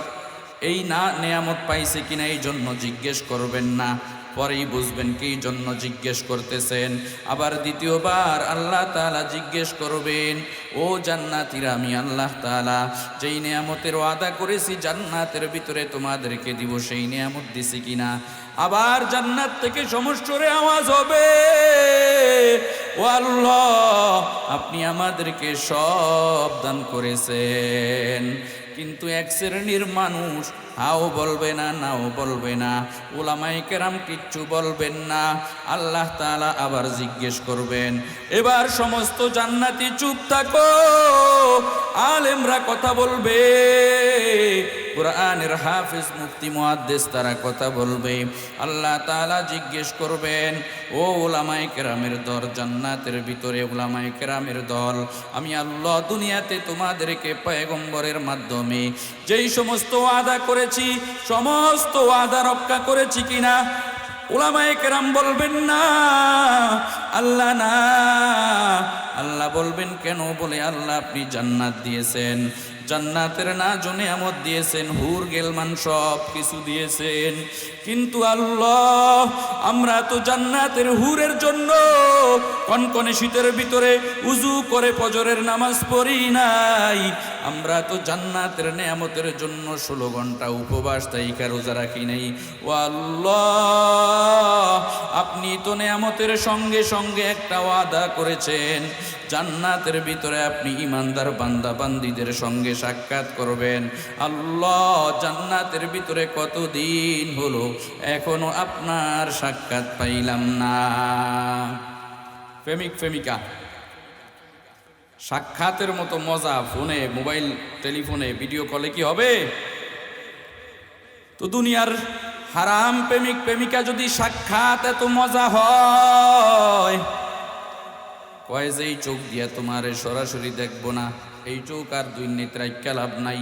এই না নেয়ামত পাইছে কিনা এই জন্য জিজ্ঞেস করবেন না, পরেই বুঝবেন কি জন্য জিজ্ঞেস করতেছেন। আবার দ্বিতীয়বার আল্লাহ তাআলা জিজ্ঞেস করবেন, ও জান্নাতীরা, আমি আল্লাহ তাআলা যেই নেয়ামতের ওয়াদা করেছি জান্নাতের ভিতরে তোমাদেরকে দিব, সেই নেয়ামত দিছি কিনা? আবার জান্নাত থেকে সমস্বরে আওয়াজ হবে, ও আল্লাহ, আপনি আমাদেরকে সব দান করেছেন। কিন্তু এক শ্রেণীর মানুষ হাও বলবে না, নাও বলবে না, উলামায়ে কেরাম কিচ্ছু বলবেন না। আল্লাহ তাআলা আবার জিজ্ঞেস করবেন, এবার সমস্ত জান্নাতি চুপ থাকো, আলেমরা কথা বলবে, কুরআনের হাফেজ মুফতি মুহাদ্দিস তারা কথা বলবে। আল্লাহ তাআলা জিজ্ঞেস করবেন, ও উলামায়ে কেরামের দল, জান্নাতের ভিতরে উলামায়ে কেরামের দল, আমি আল্লাহ দুনিয়াতে তোমাদেরকে পয়গম্বরের মাধ্যমে যেই সমস্ত ওয়াদা করেছি সমস্ত ওয়াদা রক্ষা করেছি কিনা? উলামায়ে কেরাম বলবেন না, আল্লাহ না। আল্লাহ বলবেন, কেন? বলে, আল্লাহ আপনি জান্নাত দিয়েছেন, জান্নাতের নাজ নেয়ামত দিয়েছেন, হুর গেলমান সব কিছু দিয়েছেন, কিন্তু আল্লাহ আমরা তো জান্নাতের হুরের জন্য কনকনে শীতের ভিতরে উজু করে ফজরের নামাজ পড়ি নাই, আমরা তো জান্নাতের নেয়ামতের জন্য 16 ঘন্টা উপবাস তাইকা রোজা রাখি নাই। ও আল্লাহ, আপনি তো নেয়ামতের সঙ্গে সঙ্গে একটা ওয়াদা করেছেন, জান্নাতের ভিতরে আপনি ঈমানদার বান্দা বান্দীদের সঙ্গে সাক্ষাৎ করবেন। আল্লাহ, জান্নাতের ভিতরে কতদিন হলো এখনো আপনার সাক্ষাৎ পাইলাম না। প্রেমিক প্রেমিকা, সাক্ষাতের মতো মজা ফোনে, মোবাইল টেলিফোনে, ভিডিও কলে কি হবে? তো দুনিয়ার হারাম প্রেমিক প্রেমিকা যদি সাক্ষাৎ এত মজা হয়, কয় যে এই চোখ দিয়া তোমারে সরাসরি দেখবো না, এই চোখ আর দুই নেত্রাইকা লাভ নাই।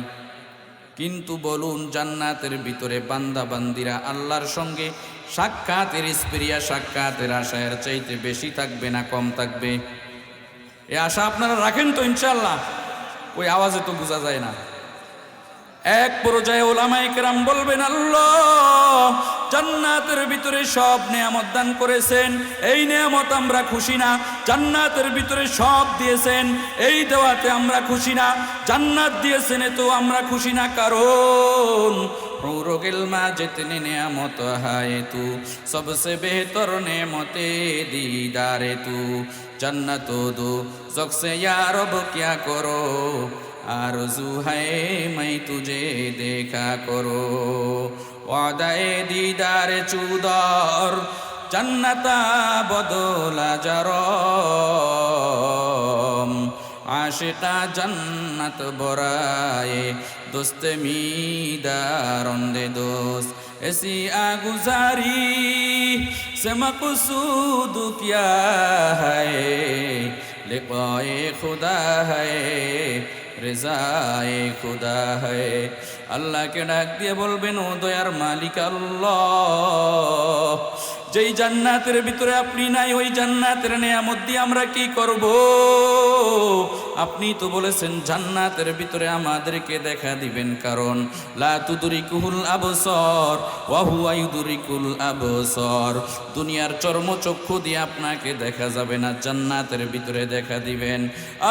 কিন্তু বলুন, জান্নাতের ভিতরে বান্দা বান্দিরা আল্লাহর সঙ্গে সাক্ষাতের স্পিরিয়া, সাক্ষাতের আশায়ের চাইতে বেশি থাকবে না কম থাকবে? এ আশা আপনারা রাখেন তো ইনশাআল্লাহ? ওই আওয়াজে তো বোঝা যায় না। এক পর্যায়ে ওলামায়ে কেরাম বলবেন, আল্লাহ জান্নাতের ভিতরে সব নেয়ামত দান করেছেন, এই নেয়ামত আমরা খুশি না। জান্নাতের ভিতরে সব দিয়েছেন, এই দেওয়াতে আমরা খুশি না। জান্নাত দিয়েছেন তো আমরা খুশি না, কারণ हूरो गिल्मा जितनी नेमत है तू सबसे बेहतर नेमते दीदारे तू जन्नत दो ज़ौक़ से या रब क्या करो आरज़ू है मैं तुझे देखा करो वादाए दीदार चूदार जन्नता बदला जरम आशिका जन्नत बराए दोस्त मीदारों दे दोस्त ऐसी आगुजारी से मक़सूद क्या है लिक़ाए खुदा है रिज़ाए खुदा है। अल्लाह के डाक दिए बोलबेन ओ दयार मालिक अल्लाह যেই জান্নাতের ভিতরে আপনি নাই ওই জান্নাতের নেয়ামত দিয়ে আমরা কি করব? আপনি তো বলেছেন জান্নাতের ভিতরে আমাদেরকে দেখা দিবেন, কারণ লা তুদরিকুল আবসার ওয়া হুয়া ইউদরিকুল আবসার। দুনিয়ার চর্মচক্ষু দিয়ে আপনাকে দেখা যাবে না, জান্নাতের ভিতরে দেখা দিবেন।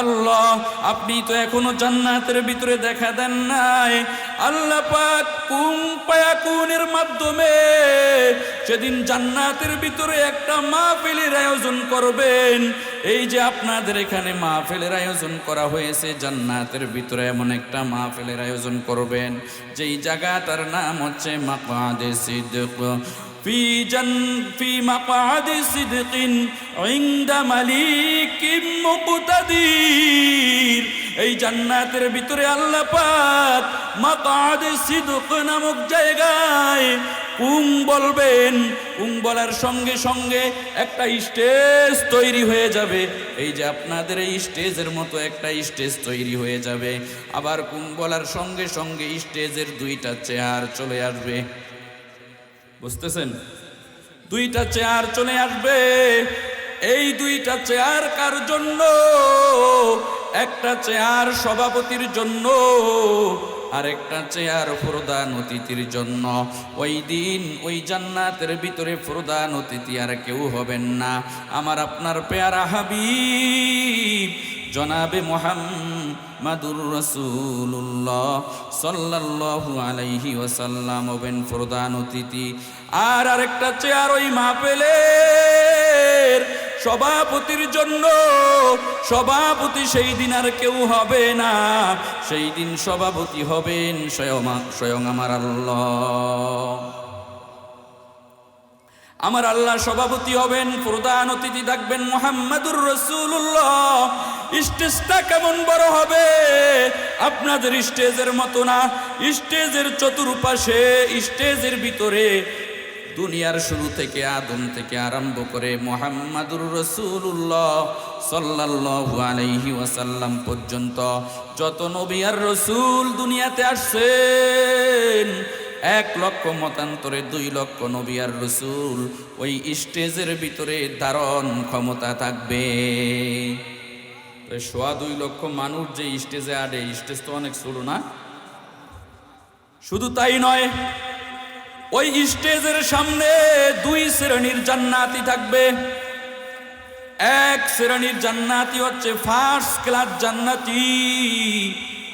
আল্লাহ আপনি তো এখনো জান্নাতের ভিতরে দেখা দেন নাই। আল্লাহ পাক কুন ফায়াকুনের মাধ্যমে সেদিন জান্নাতের ভিতরে একটা মাহফিলের আয়োজন করবেন। এই যে আপনাদের এখানে মাহফিলের আয়োজন করা হয়েছে, জান্নাতের ভিতরে এমন একটা মাহফিলের আয়োজন করবেন যেই জায়গাটার নাম হচ্ছে মাকআদে সিদক। ফি মাকআদে সিদকিন ইনদা মালিকিম মুকতাদির। এই জান্নাতের ভিতরে আল্লাহ পাক মাকআদে সিদক নামক জায়গায় কুং বলবেন। কুং বলার সঙ্গে সঙ্গে একটা স্টেজ তৈরি হয়ে যাবে। এই যে আপনাদের এই স্টেজের মতো একটা স্টেজ তৈরি হয়ে যাবে। আবার কুং বলার সঙ্গে সঙ্গে স্টেজের দুইটা চেয়ার চলে আসবে। বুঝতেছেন? দুইটা চেয়ার চলে আসবে। এই দুইটা চেয়ার কার জন্য? একটা চেয়ার সভাপতির জন্য, আরেকটা চেয়ার প্রধান অতিথির জন্য। ওই দিন ওই জান্নাতের ভিতরে প্রধান অতিথি আর কেউ হবেন না, আমার আপনার পেয়ারা হাবিব জনাবে মুহাম্মাদুর রাসূলুল্লাহ সাল্লাল্লাহু আলাইহি ওয়াসাল্লাম হবেন প্রধান অতিথি। আর আরেকটা চেয়ার ওই মাহফিলের সভাপতির জন্য। সভাপতি সেই দিন আর কেউ হবে না, সেই দিন সভাপতি হবেন স্বয়ং আমার আল্লাহ। আমার আল্লাহ সভাপতি হবেন, প্রধান অতিথি থাকবেন মুহাম্মাদুর রাসূলুল্লাহ। স্টেজটা কেমন বড় হবে? আপনাদের স্টেজের মতো না। স্টেজের চতুর্পাশে, স্টেজের ভিতরে দুনিয়ার শুরু থেকে আদম থেকে আরম্ভ করে মুহাম্মাদুর রাসূলুল্লাহ সাল্লাল্লাহু আলাইহি ওয়াসাল্লাম পর্যন্ত যত নবী আর রাসূল দুনিয়াতে আসছেন, 1 লক্ষ মতান্তরে 2 লক্ষ নবী আর রাসূল ওই স্টেজের ভিতরে ধারণ ক্ষমতা থাকবে। 2.25 লক্ষ মানুষ যে স্টেজে আডে, স্টেজ তো অনেক ছোট না? শুধু তাই নয়, ওই স্টেজের সামনে 2 শ্রেণীর জান্নাতি থাকবে। এক শ্রেণীর জান্নাতি হচ্ছে ফার্স্ট ক্লাস জান্নাতি,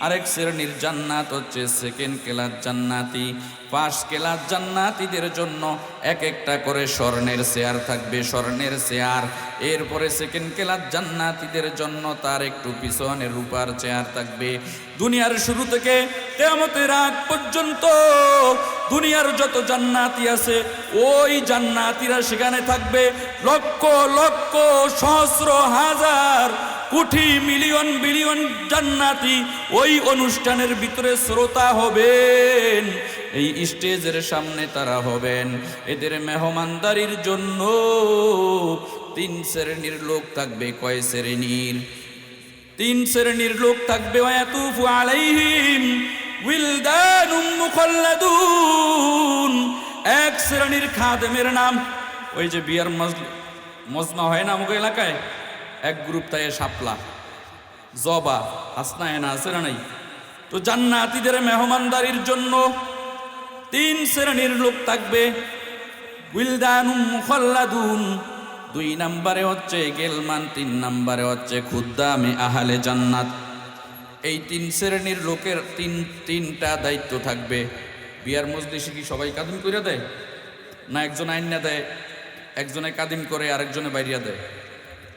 আরেক শ্রেণীর জান্নাত হচ্ছে সেকেন্ড ক্লাস জান্নাতি। ফার্স্ট ক্লাস জান্নাতীদের জন্য এক একটা করে স্বর্ণের চেয়ার থাকবে, স্বর্ণের চেয়ার। এরপরে সেকেন্ড ক্লাস জান্নাতীদের জন্য তার একটু পিছনে রূপার চেয়ার থাকবে। দুনিয়ার শুরু থেকে কিয়ামতের আগ পর্যন্ত দুনিয়ার যত জান্নাতি আছে ওই জান্নাতীরা সেখানে থাকবে। লক্ষ লক্ষ সহস্র হাজার কোটি মিলিয়ন বিলিয়ন জান্নাতি ওই অনুষ্ঠানের ভিতরে শ্রোতা হবেন। এই স্টেজের সামনে তারা হবেন। এদের মেহমানদারির জন্য 3 শ্রেণীর লোক থাকবে। কয় শ্রেণীর? 3 শ্রেণীর লোক থাকবে। ওয়াতুফু আলাইহিম উইলদানুম মুখাল্লাদুন। 1 শ্রেণীর খাদেমের নাম, ওই যে বিয়ার মজমা হয় না আমাকে এলাকায়, এক গ্রুপ তাই শাপলা জবা হাসনা এনা আছে না নাই? তো জান্নাতীদের মেহমানদারির জন্য 3 শ্রেণীর লোক থাকবে। উইলদানুম মুখাল্লাদুন 2 নম্বরে হচ্ছে গেলমান, 3 নম্বরে হচ্ছে খুদ্দামে আহলে জান্নাত। এই 3 শ্রেণীর লোকের তিনটা দায়িত্ব থাকবে। বিয়ার মজলিসে কি সবাই কাদিম করে দেয় না? একজন আইনা দেয়, একজনে কাদিম করে, আরেকজনে বাইরিয়া দেয়।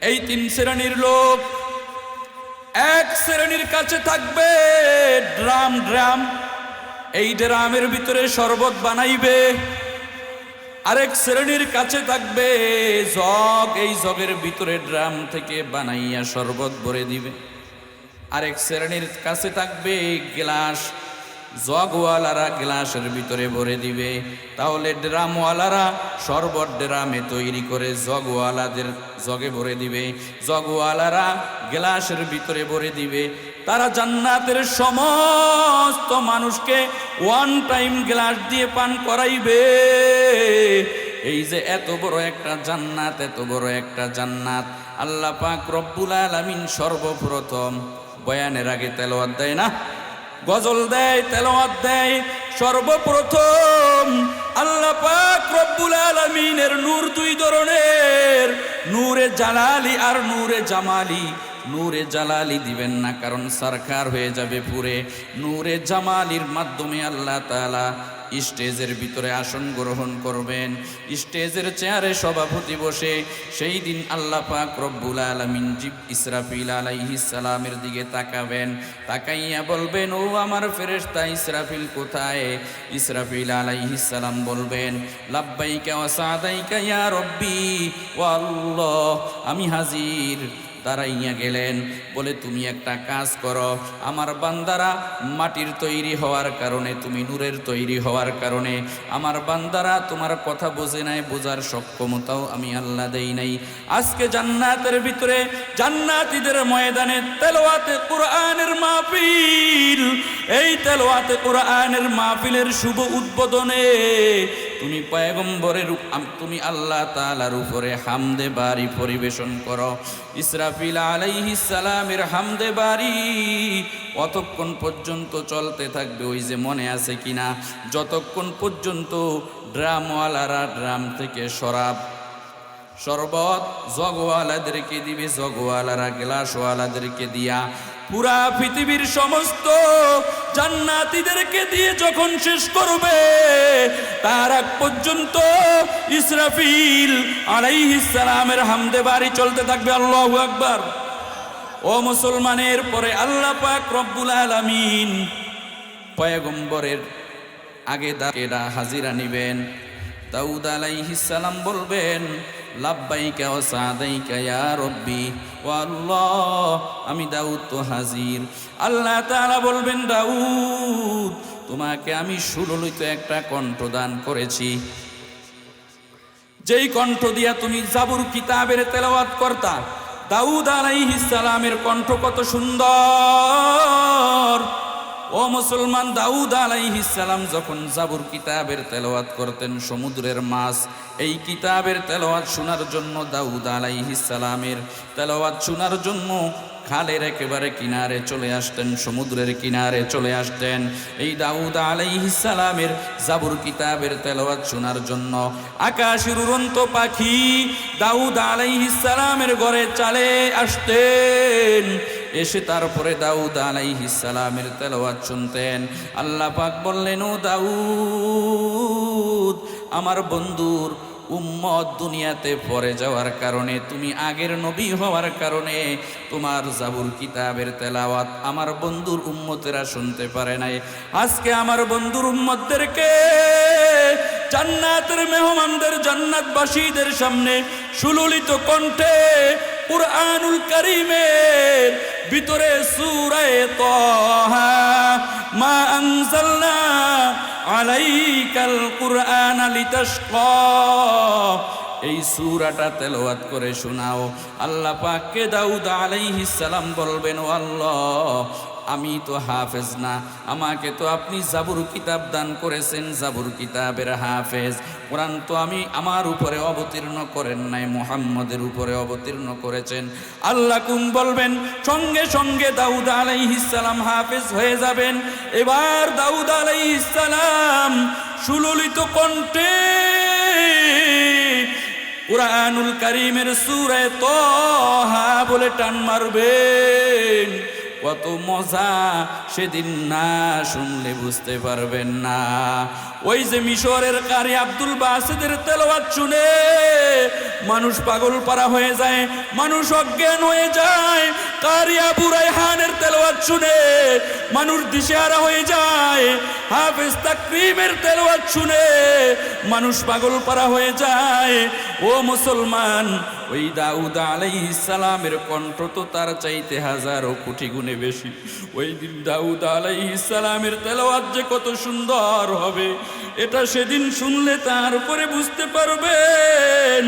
এই 3 শ্রেণীর লোক, 1 শ্রেণীর কাছে থাকবে ড্রাম। এই ড্রামের ভিতরে শরবত বানাইবে। আরেক শ্রেণীর কাছে থাকবে জগ, এই জগের ভিতরে ড্রাম থেকে বানাইয়া শরবত ভরে দিবে। আরেক শ্রেণীর কাছে থাকবে গ্লাস, জগওয়ালারা গ্লাসের ভিতরে ভরে দিবে। তাহলে ড্রামওয়ালারা শরবত ড্রামে তৈরি করে জগওয়ালাদের জগে ভরে দিবে, জগওয়ালারা গ্লাসের ভিতরে ভরে দিবে। তারা জান্নাতের সমস্ত মানুষকে 1 টাইম গ্লাস দিয়ে পান করাইবে। এই যে এত বড় একটা জান্নাত, এত বড় একটা জান্নাত আল্লাহ পাক রব্বুল আলামিন সর্বপ্রথম বয়ানের আগে তেলাওয়াত দেয় না, গজল দেয়, তেলাওয়াত দেয়। সর্বপ্রথম আল্লাহ পাক রব্বুল আলামিনের নূর 2 ধরনের, নূরে জালালি আর নূরে জামালি। নূরে জালালি দিবেন না, কারণ সরকার হয়ে যাবে পুরে। নূরে জামালির মাধ্যমে আল্লাহ তাআলা স্টেজের ভিতরে আসন গ্রহণ করবেন। স্টেজের চেয়ারে সভাপতি বসে সেই দিন আল্লাহ পাক রব্বুল আলামিন ইসরাফিল আলাইহিস সালামের দিকে তাকাবেন, তাকাইয়া বলবেন, ও আমার ফেরেশতা ইসরাফিল কোথায়? ইসরাফিল আলাইহিস সালাম বলবেন, লাব্বাইকা ওয়া সাদাইকা ইয়া রব্বি ওয়া আল্লাহ, আমি হাজির। দাঁড়াইয়া গেলেন, বলে তুমি একটা কাজ করো, আমার বান্দারা মাটির তৈরি হওয়ার কারণে, তুমি নূরের তৈরি হওয়ার কারণে আমার বান্দারা তোমার কথা বোঝে নাই, বোঝার সক্ষমতাও আমি আল্লাহ দেই নাই। আজকে জান্নাতের ভিতরে জান্নাতীদের ময়দানে তেলাওয়াতে কোরআনের মাহফিল। এই তেলাওয়াতে কোরআনের মাহফিলের শুভ উদ্বোধনে তুমি পয়গম্বরের, তুমি আল্লাহ তাআলার উপরে হামদে বারি পরিবেশন করো। ইসরাফিল আলাইহিস সালামের হামদে বারি অতক্ষণ পর্যন্ত চলতে থাকবে। ওই যে মনে আছে কিনা, যতক্ষণ পর্যন্ত ড্রামওয়ালারা ড্রাম থেকে শরবত জগওয়ালাদেরকে দিবে, জগওয়ালারা গ্লাসওয়ালাদেরকে দিয়া পুরা পৃথিবীর সমস্ত জান্নাতীদেরকে দিয়ে যখন শেষ করবে, তার আগ পর্যন্ত ইসরাফিল আলাইহিস সালামের হামদে বারি চলতে থাকবে। আল্লাহু আকবার। ও মুসলমানের পরে আল্লাহ পাক রব্বুল আলামিন পয়গম্বরের আগে দাঁড়া হাজিরা নিবেন। দাউদ আলাইহিস সালাম বলবেন, লাব্বাইকা ওয়া সাদাইকা ইয়া রব্বি ওয়া আল্লাহ, আমি দাউদ তো হাজির। আল্লাহ তাআলা বলবেন, দাউদ তোমাকে আমি সুললিত একটা কণ্ঠ দান করেছি, যেই কণ্ঠ দিয়া তুমি জাবুর কিতাবের তেলাওয়াত করতা। দাউদ আলাইহিস সালামের কণ্ঠ কত সুন্দর। ও মুসলমান, দাউদ আলাইহিস সালাম যখন জাবুর কিতাবের তেলাওয়াত করতেন, সমুদ্রের মাছ এই কিতাবের তেলাওয়াত শোনার জন্য, দাউদ আলাইহিস সালামের তেলাওয়াত শোনার জন্য খালের একেবারে কিনারে চলে আসতেন, সমুদ্রের কিনারে চলে আসতেন। এই দাউদ আলাইহিস সালামের জাবুর কিতাবের তেলাওয়াত শোনার জন্য আকাশের উড়ন্ত পাখি দাউদ আলাইহিস সালামের ঘরে চলে আসতেন, এসে তারপরে দাউদ আলাইহিস সালামের তেলাওয়াত শুনতেন। আল্লাহ পাক বললেন, ও দাউদ, আমার বন্ধুর উম্মত দুনিয়াতে পড়ে যাওয়ার কারণে, তুমি আগের নবী হওয়ার কারণে তোমার জাবুর কিতাবের তেলাওয়াত আমার বন্ধুর উম্মতেরা শুনতে পারে নাই। আজকে আমার বন্ধুর উম্মতদেরকে জান্নাতের মেহমানদের, জান্নাতবাসীদের সামনে সুললিত কণ্ঠে কুরআনুল কারীমের ভিতরে সূরা তাহা মা আনজালনা আলাইকাল কুরআন লিতাশকা, এই সূরাটা তেলাওয়াত করে শোনাও। আল্লাহ পাককে দাউদ আলাইহিস সালাম বলবেন, ও আল্লাহ, আমি তো হাফেজ না, আমাকে তো আপনি জাবুর কিতাব দান করেছেন, জাবুর কিতাবের হাফেজ। কোরআন তো আমার উপরে অবতীর্ণ করেন নাই, মুহাম্মদের উপরে অবতীর্ণ করেছেন। আল্লাহ কুম বলবেন, সঙ্গে সঙ্গে দাউদ আলাইহিস সালাম হাফেজ হয়ে যাবেন। এবার দাউদ আলাইহিস সালাম সুললিত কণ্ঠে কুরআনুল কারীমের সূরা তাহা বলে টান মারবেন। কত মজা সেদিন না শুনলে বুঝতে পারবেন না। ওই যে মিশরের কারি আব্দুল বাসিদের তেলাওয়াত শুনে মানুষ পাগল পারা হয়ে যায়, মানুষ অজ্ঞান হয়ে যায়। কারি আবু রায়হানের তেলাওয়াত শুনে মানুষ দিশেহারা হয়ে যায়। হাফেজ তাকরিমের তেলাওয়াত শুনে মানুষ পাগল পারা হয়ে যায়। ও মুসলমান, ওই দাউদ আলাইহিস সালামের কণ্ঠ তো তার চাইতে হাজারো কোটি গুণে বেশি। ওই দিন দাউদ আলাইহিস সালামের তেলাওয়াত যে কত সুন্দর হবে, এটা সেদিন শুনলে তার উপরে বুঝতে পারবেন।